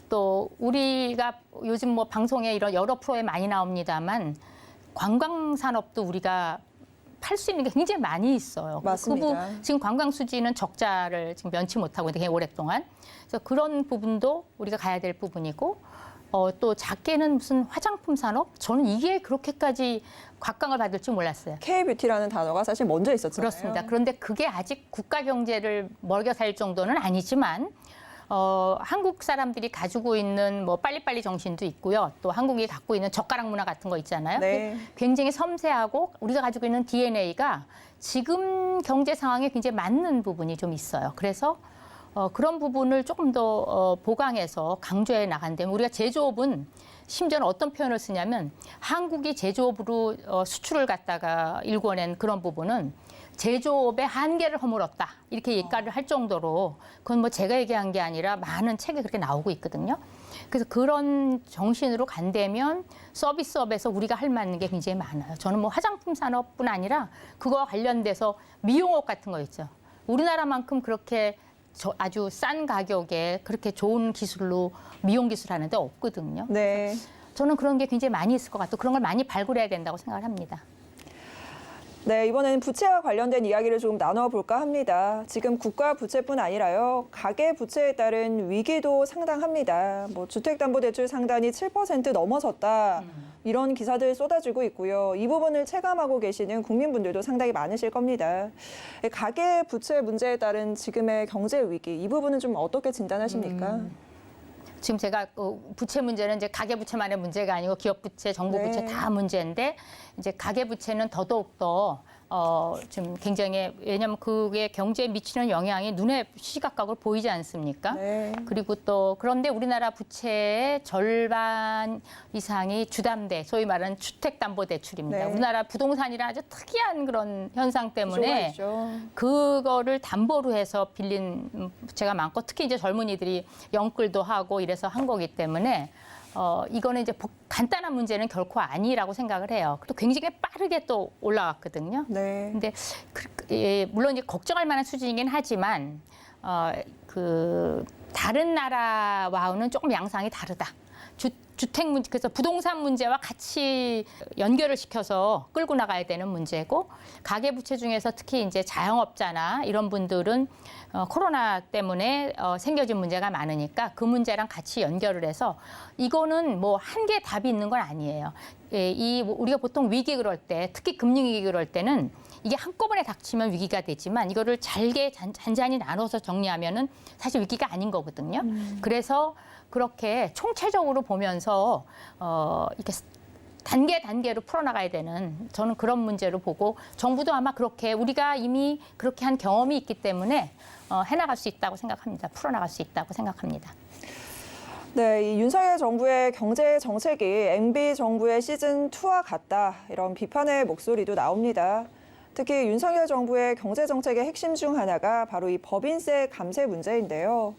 또 우리가 요즘 뭐 방송에 이런 여러 프로에 많이 나옵니다만 관광 산업도 우리가 팔 수 있는 게 굉장히 많이 있어요. 맞습니다. 지금 관광 수지는 적자를 지금 면치 못하고 있는데 굉장히 오랫동안. 그래서 그런 부분도 우리가 가야 될 부분이고 또 작게는 무슨 화장품 산업? 저는 이게 그렇게까지 곽강을 받을 줄 몰랐어요. K-뷰티라는 단어가 사실 먼저 있었잖아요. 그렇습니다. 그런데 그게 아직 국가 경제를 먹여 살 정도는 아니지만 한국 사람들이 가지고 있는 뭐 빨리빨리 정신도 있고요. 또 한국이 갖고 있는 젓가락 문화 같은 거 있잖아요. 네. 굉장히 섬세하고 우리가 가지고 있는 DNA가 지금 경제 상황에 굉장히 맞는 부분이 좀 있어요. 그래서 그런 부분을 조금 더 보강해서 강조해 나간다면 우리가 제조업은 심지어는 어떤 표현을 쓰냐면 한국이 제조업으로 수출을 갖다가 일궈낸 그런 부분은 제조업의 한계를 허물었다. 이렇게 얘기를 할 정도로 그건 뭐 제가 얘기한 게 아니라 많은 책에 그렇게 나오고 있거든요. 그래서 그런 정신으로 간다면 서비스업에서 우리가 할 만한 게 굉장히 많아요. 저는 뭐 화장품 산업뿐 아니라 그거와 관련돼서 미용업 같은 거 있죠. 우리나라만큼 그렇게 아주 싼 가격에 그렇게 좋은 기술로 미용 기술 하는 데 없거든요. 네. 저는 그런 게 굉장히 많이 있을 것 같고 그런 걸 많이 발굴해야 된다고 생각을 합니다. 네, 이번에는 부채와 관련된 이야기를 조금 나눠볼까 합니다. 지금 국가 부채뿐 아니라요, 가계 부채에 따른 위기도 상당합니다. 뭐 주택담보대출 상단이 7% 넘어섰다. 이런 기사들 쏟아지고 있고요. 이 부분을 체감하고 계시는 국민분들도 상당히 많으실 겁니다. 가계 부채 문제에 따른 지금의 경제 위기, 이 부분은 좀 어떻게 진단하십니까? 지금 제가 부채 문제는 이제 가계 부채만의 문제가 아니고 기업 부채, 정부 부채 네. 다 문제인데 이제 가계 부채는 더더욱 더 좀 굉장히 왜냐하면 그게 경제에 미치는 영향이 눈에 시각각으로 보이지 않습니까? 네. 그리고 또 그런데 우리나라 부채의 절반 이상이 주담대, 소위 말하는 주택담보대출입니다. 네. 우리나라 부동산이라 아주 특이한 그런 현상 구조가 때문에 있죠. 그거를 담보로 해서 빌린 부채가 많고 특히 이제 젊은이들이 영끌도 하고 이래서 한 거기 때문에 이거는 이제 간단한 문제는 결코 아니라고 생각을 해요. 또 굉장히 빠르게 또 올라왔거든요. 네. 근데 물론 이제 걱정할 만한 수준이긴 하지만 다른 나라와는 조금 양상이 다르다. 주택 문제, 그래서 부동산 문제와 같이 연결을 시켜서 끌고 나가야 되는 문제고 가계부채 중에서 특히 이제 자영업자나 이런 분들은 코로나 때문에 생겨진 문제가 많으니까 그 문제랑 같이 연결을 해서 이거는 뭐 한 개 답이 있는 건 아니에요. 우리가 보통 위기 그럴 때, 특히 금융위기 그럴 때는 이게 한꺼번에 닥치면 위기가 되지만 이거를 잘게 잔잔히 나눠서 정리하면은 사실 위기가 아닌 거거든요. 그래서 그렇게 총체적으로 보면서 이렇게 단계로 풀어나가야 되는 저는 그런 문제로 보고 정부도 아마 그렇게 우리가 이미 그렇게 한 경험이 있기 때문에 해나갈 수 있다고 생각합니다. 풀어나갈 수 있다고 생각합니다. 네, 이 윤석열 정부의 경제 정책이 MB 정부의 시즌 2와 같다 이런 비판의 목소리도 나옵니다. 특히 윤석열 정부의 경제 정책의 핵심 중 하나가 바로 이 법인세 감세 문제인데요.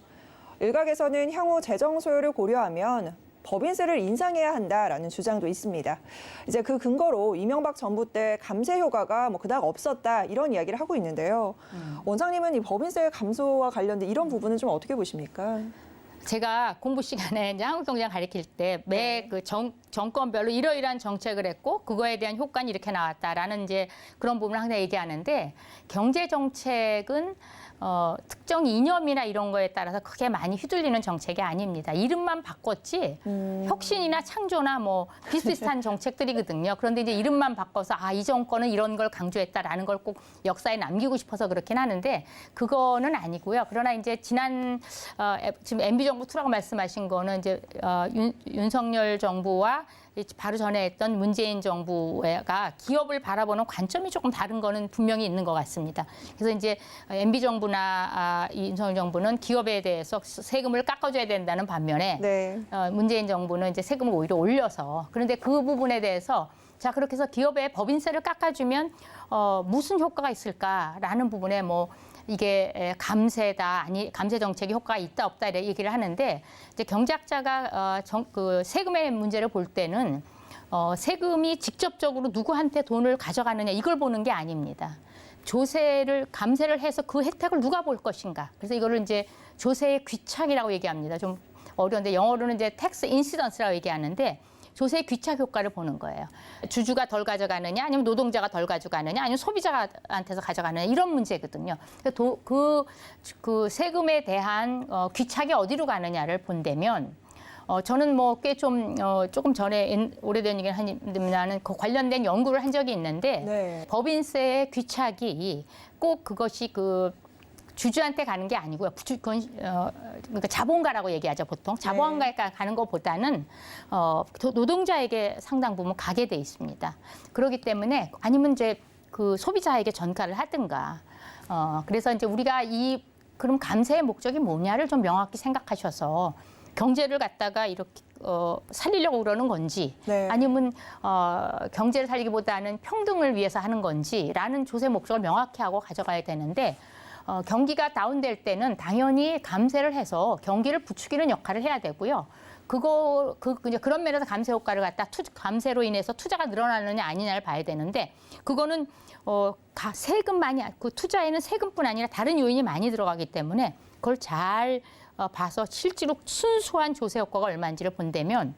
일각에서는 향후 재정 소요를 고려하면 법인세를 인상해야 한다라는 주장도 있습니다. 이제 그 근거로 이명박 정부 때 감세 효과가 뭐 그닥 없었다 이런 이야기를 하고 있는데요. 원장님은 이 법인세 감소와 관련된 이런 부분은 좀 어떻게 보십니까? 제가 공부 시간에 이제 한국경제를 가르칠 때 매 그 정권별로 이러이러한 정책을 했고 그거에 대한 효과는 이렇게 나왔다라는 이제 그런 부분을 항상 얘기하는데 경제 정책은 특정 이념이나 이런 거에 따라서 크게 많이 휘둘리는 정책이 아닙니다. 이름만 바꿨지 혁신이나 창조나 뭐 비슷비슷한 정책들이거든요. 그런데 이제 이름만 바꿔서 이 정권은 이런 걸 강조했다라는 걸 꼭 역사에 남기고 싶어서 그렇긴 하는데 그거는 아니고요. 그러나 이제 지금 MB 정부 2라고 말씀하신 거는 이제 윤석열 정부와 바로 전에 했던 문재인 정부가 기업을 바라보는 관점이 조금 다른 거는 분명히 있는 것 같습니다. 그래서 이제 MB 정부나 윤석열 정부는 기업에 대해서 세금을 깎아줘야 된다는 반면에 네. 문재인 정부는 이제 세금을 오히려 올려서 그런데 그 부분에 대해서 자 그렇게 해서 기업에 법인세를 깎아주면 무슨 효과가 있을까라는 부분에 뭐 이게 감세다 감세 정책이 효과가 있다 없다 이렇게 얘기를 하는데 이제 경제학자가 그 세금의 문제를 볼 때는 세금이 직접적으로 누구한테 돈을 가져가느냐 이걸 보는 게 아닙니다. 감세를 해서 그 혜택을 누가 볼 것인가. 그래서 이거를 이제 조세의 귀착이라고 얘기합니다. 좀 어려운데 영어로는 이제 텍스 인시던스라고 얘기하는데 조세 귀착 효과를 보는 거예요. 주주가 덜 가져가느냐, 아니면 노동자가 덜 가져가느냐, 아니면 소비자한테서 가져가느냐 이런 문제거든요. 그 세금에 대한 귀착이 어디로 가느냐를 본다면 저는 뭐 꽤 좀 조금 전에 오래된 얘기를 하지만은 그 관련된 연구를 한 적이 있는데 네. 법인세의 귀착이 꼭 그것이 그 주주한테 가는 게 아니고요. 그건 그러니까 자본가라고 얘기하죠 보통. 자본가에 가는 것보다는 노동자에게 상당 부분 가게 돼 있습니다. 그렇기 때문에 아니면 이제 그 소비자에게 전가를 하든가. 그래서 이제 우리가 그럼 감세의 목적이 뭐냐를 좀 명확히 생각하셔서 경제를 갖다가 이렇게 살리려고 그러는 건지 네. 아니면 경제를 살리기보다는 평등을 위해서 하는 건지라는 조세 목적을 명확히 하고 가져가야 되는데 경기가 다운될 때는 당연히 감세를 해서 경기를 부추기는 역할을 해야 되고요. 이제 그런 면에서 감세 효과를 갖다 감세로 인해서 투자가 늘어나느냐 아니냐를 봐야 되는데 그거는 세금만이 그 투자에는 세금뿐 아니라 다른 요인이 많이 들어가기 때문에 그걸 잘 봐서 실제로 순수한 조세 효과가 얼마인지를 본다면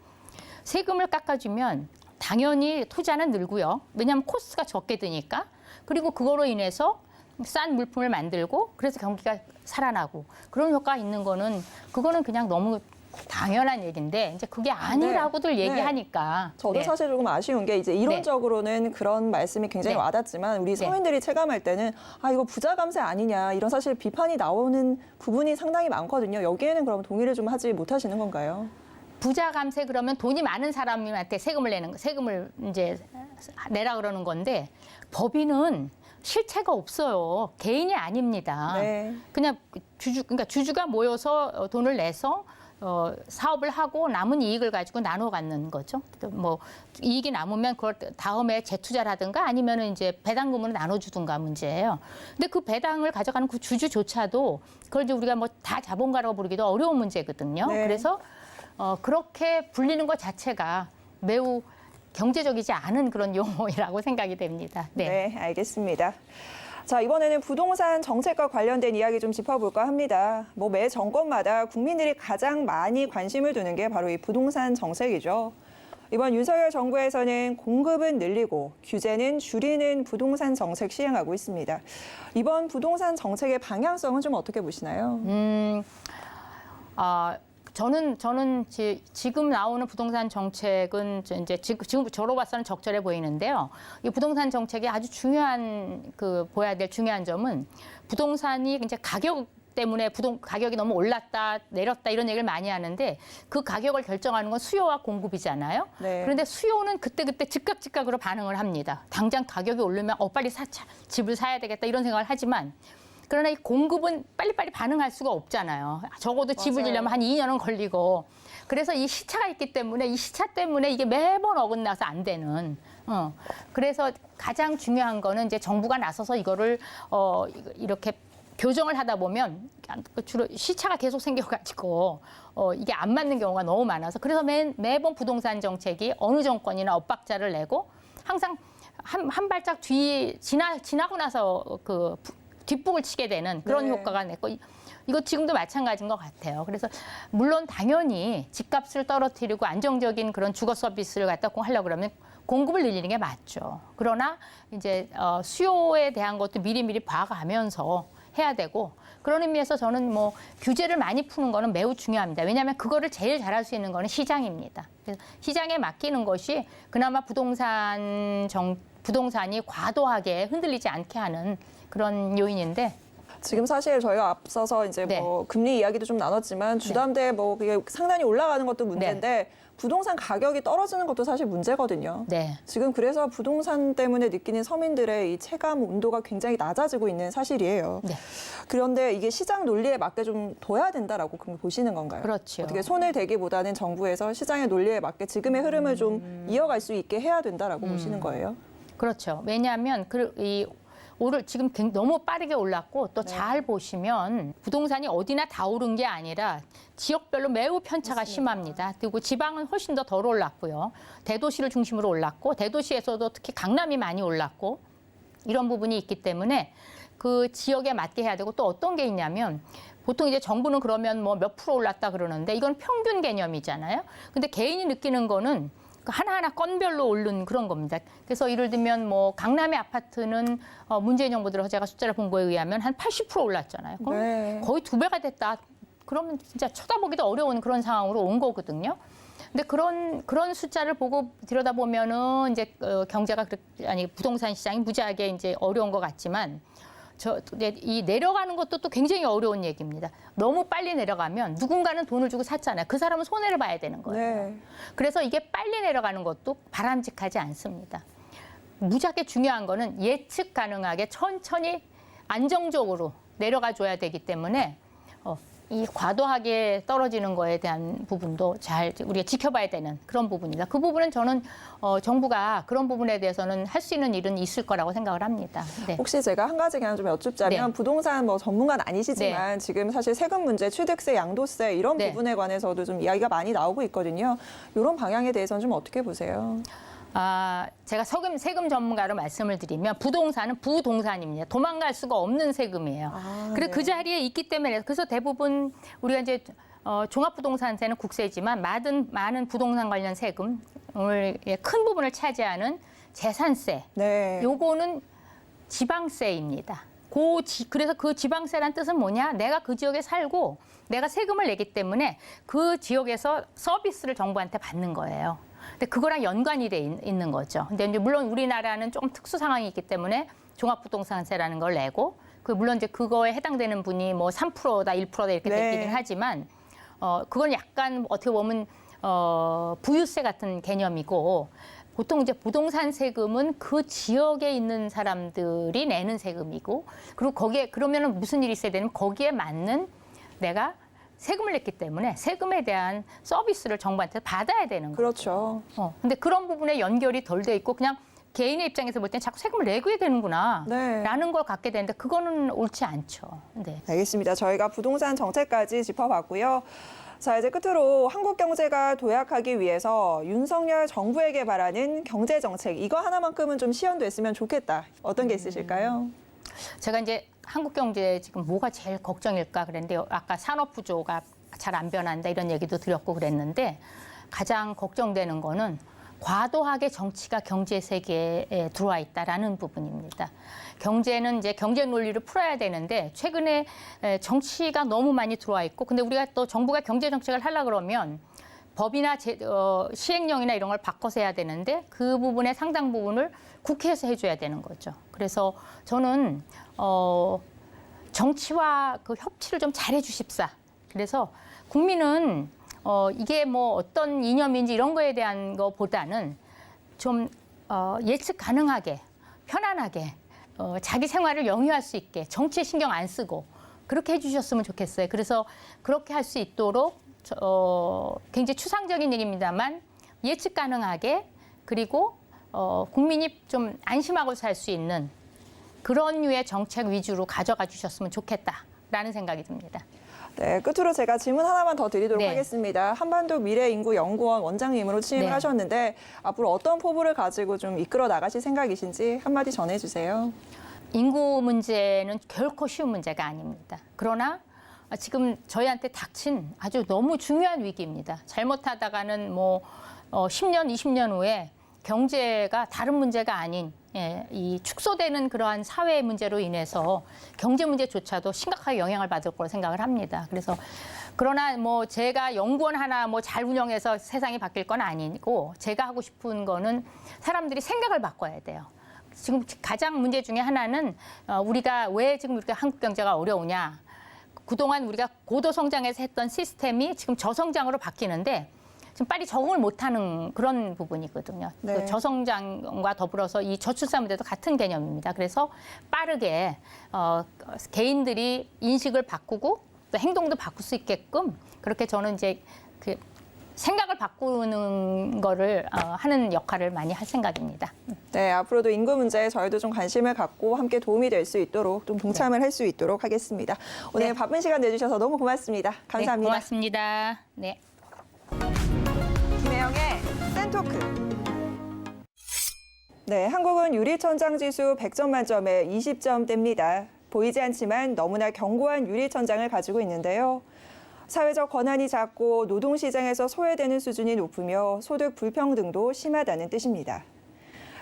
세금을 깎아주면 당연히 투자는 늘고요. 왜냐하면 코스트가 적게 드니까. 그리고 그거로 인해서 싼 물품을 만들고 그래서 경기가 살아나고 그런 효과가 있는 거는 그거는 그냥 너무 당연한 얘기인데 이제 그게 아니라고들 네. 얘기하니까 저도 네. 사실 조금 아쉬운 게 이제 이론적으로는 그런 말씀이 굉장히 네. 와닿지만 우리 서민들이 체감할 때는 이거 부자 감세 아니냐 이런 사실 비판이 나오는 부분이 상당히 많거든요. 여기에는 그럼 동의를 좀 하지 못하시는 건가요? 부자 감세 그러면 돈이 많은 사람한테 세금을 이제 내라 그러는 건데 법인은 실체가 없어요. 개인이 아닙니다. 네. 그냥 그러니까 주주가 모여서 돈을 내서 사업을 하고 남은 이익을 가지고 나눠 갖는 거죠. 뭐 이익이 남으면 그걸 다음에 재투자를 하든가 아니면은 이제 배당금으로 나눠주든가 문제예요. 근데 그 배당을 가져가는 그 주주조차도 그걸 이제 우리가 뭐 다 자본가라고 부르기도 어려운 문제거든요. 네. 그래서 그렇게 불리는 것 자체가 매우 경제적이지 않은 그런 용어라고 생각이 됩니다. 네, 알겠습니다. 자, 이번에는 부동산 정책과 관련된 이야기 좀 짚어볼까 합니다. 매 정권마다 국민들이 가장 많이 관심을 두는 게 바로 이 부동산 정책이죠. 이번 윤석열 정부에서는 공급은 늘리고 규제는 줄이는 부동산 정책 시행하고 있습니다. 이번 부동산 정책의 방향성은 좀 어떻게 보시나요? 저는 지금 나오는 부동산 정책은 이제 지금 저로 봐서는 적절해 보이는데요. 이 부동산 정책이 아주 중요한 보여야 될 중요한 점은 부동산이 이제 가격 때문에 가격이 너무 올랐다 내렸다 이런 얘기를 많이 하는데 그 가격을 결정하는 건 수요와 공급이잖아요. 네. 그런데 수요는 그때 즉각으로 반응을 합니다. 당장 가격이 오르면 빨리 집을 사야 되겠다 이런 생각을 하지만 그러나 이 공급은 빨리빨리 반응할 수가 없잖아요. 적어도 집을 맞아요. 지려면 한 2년은 걸리고. 그래서 이 시차가 있기 때문에 이 시차 때문에 이게 매번 어긋나서 안 되는. 그래서 가장 중요한 거는 이제 정부가 나서서 이거를 이렇게 교정을 하다 보면 주로 시차가 계속 생겨가지고 이게 안 맞는 경우가 너무 많아서 그래서 매번 부동산 정책이 어느 정권이나 엇박자를 내고 항상 한 발짝 지나고 나서 뒷북을 치게 되는 그런 네. 효과가 냈고 이거 지금도 마찬가지인 것 같아요. 그래서 물론 당연히 집값을 떨어뜨리고 안정적인 그런 주거 서비스를 갖다 하려고 그러면 공급을 늘리는 게 맞죠. 그러나 이제 수요에 대한 것도 미리미리 봐가면서 해야 되고 그런 의미에서 저는 규제를 많이 푸는 거는 매우 중요합니다. 왜냐하면 그거를 제일 잘할 수 있는 거는 시장입니다. 그래서 시장에 맡기는 것이 그나마 부동산이 과도하게 흔들리지 않게 하는 그런 요인인데 지금 사실 저희가 앞서서 이제 네. 금리 이야기도 좀 나눴지만 주담대 그게 상단이 올라가는 것도 문제인데 부동산 가격이 떨어지는 것도 사실 문제거든요. 네. 지금 그래서 부동산 때문에 느끼는 서민들의 이 체감 온도가 굉장히 낮아지고 있는 사실이에요. 네. 그런데 이게 시장 논리에 맞게 좀 둬야 된다라고 보시는 건가요? 그렇죠. 어떻게 손을 대기보다는 정부에서 시장의 논리에 맞게 지금의 흐름을 좀 이어갈 수 있게 해야 된다라고 보시는 거예요? 그렇죠. 왜냐하면 지금 너무 빠르게 올랐고 또 잘 보시면 부동산이 어디나 다 오른 게 아니라 지역별로 매우 편차가 심합니다. 그리고 지방은 훨씬 더 덜 올랐고요. 대도시를 중심으로 올랐고 대도시에서도 특히 강남이 많이 올랐고 이런 부분이 있기 때문에 그 지역에 맞게 해야 되고 또 어떤 게 있냐면 보통 이제 정부는 그러면 뭐 몇 프로 올랐다 그러는데 이건 평균 개념이잖아요. 근데 개인이 느끼는 거는 그 하나하나 건별로 오른 그런 겁니다. 그래서 예를 들면 뭐 강남의 아파트는 문재인 정부 들어서 제가 숫자를 본 거에 의하면 한 80% 올랐잖아요. 그럼 네. 거의 2배가 됐다. 그러면 진짜 쳐다보기도 어려운 그런 상황으로 온 거거든요. 근데 그런 숫자를 보고 들여다보면은 이제 경제가 부동산 시장이 무지하게 이제 어려운 것 같지만 이 내려가는 것도 또 굉장히 어려운 얘기입니다. 너무 빨리 내려가면 누군가는 돈을 주고 샀잖아요. 그 사람은 손해를 봐야 되는 거예요. 네. 그래서 이게 빨리 내려가는 것도 바람직하지 않습니다. 무지하게 중요한 거는 예측 가능하게 천천히 안정적으로 내려가 줘야 되기 때문에 이 과도하게 떨어지는 거에 대한 부분도 잘 우리가 지켜봐야 되는 그런 부분이다. 그 부분은 저는 정부가 그런 부분에 대해서는 할 수 있는 일은 있을 거라고 생각을 합니다. 네. 혹시 제가 한 가지 그냥 좀 여쭙자면 네. 부동산 뭐 전문가는 아니시지만 지금 사실 세금 문제, 취득세, 양도세 이런 네. 부분에 관해서도 좀 이야기가 많이 나오고 있거든요. 이런 방향에 대해서는 좀 어떻게 보세요? 제가 세금 전문가로 말씀을 드리면 부동산은 부동산입니다. 도망갈 수가 없는 세금이에요. 그리고 네. 그 자리에 있기 때문에 그래서 대부분 우리가 이제 종합부동산세는 국세지만 많은 부동산 관련 세금을 큰 부분을 차지하는 재산세. 네. 요거는 지방세입니다. 그래서 그 지방세란 뜻은 뭐냐? 내가 그 지역에 살고 내가 세금을 내기 때문에 그 지역에서 서비스를 정부한테 받는 거예요. 근데 그거랑 연관이 돼 있는 거죠. 근데 이제 물론 우리나라는 조금 특수 상황이 있기 때문에 종합부동산세라는 걸 내고 물론 이제 그거에 해당되는 분이 뭐 3%다 1%다 이렇게 네. 되기는 하지만 그건 약간 어떻게 보면 부유세 같은 개념이고 보통 이제 부동산 세금은 그 지역에 있는 사람들이 내는 세금이고 그리고 거기에 그러면은 무슨 일이 있어야 되냐면 거기에 맞는 내가 세금을 냈기 때문에 세금에 대한 서비스를 정부한테 받아야 되는 거죠. 그렇죠. 근데 그런 부분에 연결이 덜 돼 있고 그냥 개인의 입장에서 볼 땐 자꾸 세금을 내게 되는구나 네. 라는 걸 갖게 되는데 그거는 옳지 않죠. 네. 알겠습니다. 저희가 부동산 정책까지 짚어봤고요. 자, 이제 끝으로 한국 경제가 도약하기 위해서 윤석열 정부에게 바라는 경제 정책 이거 하나만큼은 좀 시연됐으면 좋겠다. 어떤 게 있으실까요? 제가 이제 한국 경제 지금 뭐가 제일 걱정일까 그랬는데 아까 산업 구조가 잘 안 변한다 이런 얘기도 드렸고 그랬는데 가장 걱정되는 거는 과도하게 정치가 경제 세계에 들어와 있다라는 부분입니다. 경제는 이제 경제 논리를 풀어야 되는데 최근에 정치가 너무 많이 들어와 있고 근데 우리가 또 정부가 경제 정책을 하려 그러면 법이나 시행령이나 이런 걸 바꿔서 해야 되는데 그 부분의 상당 부분을 국회에서 해줘야 되는 거죠. 그래서 저는 정치와 그 협치를 좀 잘해 주십사. 그래서 국민은 이게 뭐 어떤 이념인지 이런 거에 대한 것보다는 좀 예측 가능하게 편안하게 자기 생활을 영위할 수 있게 정치에 신경 안 쓰고 그렇게 해주셨으면 좋겠어요. 그래서 그렇게 할 수 있도록 굉장히 추상적인 얘기입니다만 예측 가능하게 그리고 국민이 좀 안심하고 살 수 있는 그런 류의 정책 위주로 가져가 주셨으면 좋겠다라는 생각이 듭니다. 네, 끝으로 제가 질문 하나만 더 드리도록 네. 하겠습니다. 한반도 미래인구연구원 원장님으로 취임을 네. 하셨는데 앞으로 어떤 포부를 가지고 좀 이끌어 나가실 생각이신지 한마디 전해주세요. 인구 문제는 결코 쉬운 문제가 아닙니다. 그러나 지금 저희한테 닥친 아주 너무 중요한 위기입니다. 잘못하다가는 뭐 10년, 20년 후에 경제가 다른 문제가 아닌 이 축소되는 그러한 사회 문제로 인해서 경제 문제조차도 심각하게 영향을 받을 거로 생각을 합니다. 그래서 그러나 뭐 제가 연구원 하나 뭐 잘 운영해서 세상이 바뀔 건 아니고 제가 하고 싶은 거는 사람들이 생각을 바꿔야 돼요. 지금 가장 문제 중에 하나는 우리가 왜 지금 이렇게 한국 경제가 어려우냐. 그동안 우리가 고도 성장해서 했던 시스템이 지금 저성장으로 바뀌는데 지금 빨리 적응을 못하는 그런 부분이거든요. 네. 그 저성장과 더불어서 이 저출산 문제도 같은 개념입니다. 그래서 빠르게 개인들이 인식을 바꾸고 또 행동도 바꿀 수 있게끔 그렇게 저는 이제 그 생각을 바꾸는 거를 하는 역할을 많이 할 생각입니다. 네, 앞으로도 인구 문제에 저희도 좀 관심을 갖고 함께 도움이 될 수 있도록 좀 동참을 할 수 있도록 하겠습니다. 오늘 네. 바쁜 시간 내주셔서 너무 고맙습니다. 감사합니다. 네, 고맙습니다. 네. 김혜영의 센토크. 네, 한국은 유리천장 지수 100점 만점에 20점대입니다. 보이지 않지만 너무나 견고한 유리천장을 가지고 있는데요. 사회적 권한이 작고 노동시장에서 소외되는 수준이 높으며 소득 불평등도 심하다는 뜻입니다.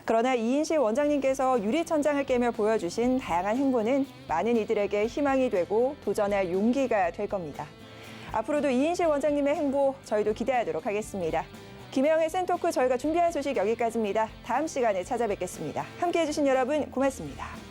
그러나 이인실 원장님께서 유리천장을 깨며 보여주신 다양한 행보는 많은 이들에게 희망이 되고 도전할 용기가 될 겁니다. 앞으로도 이인실 원장님의 행보 저희도 기대하도록 하겠습니다. 김혜영의 센토크 저희가 준비한 소식 여기까지입니다. 다음 시간에 찾아뵙겠습니다. 함께해 주신 여러분 고맙습니다.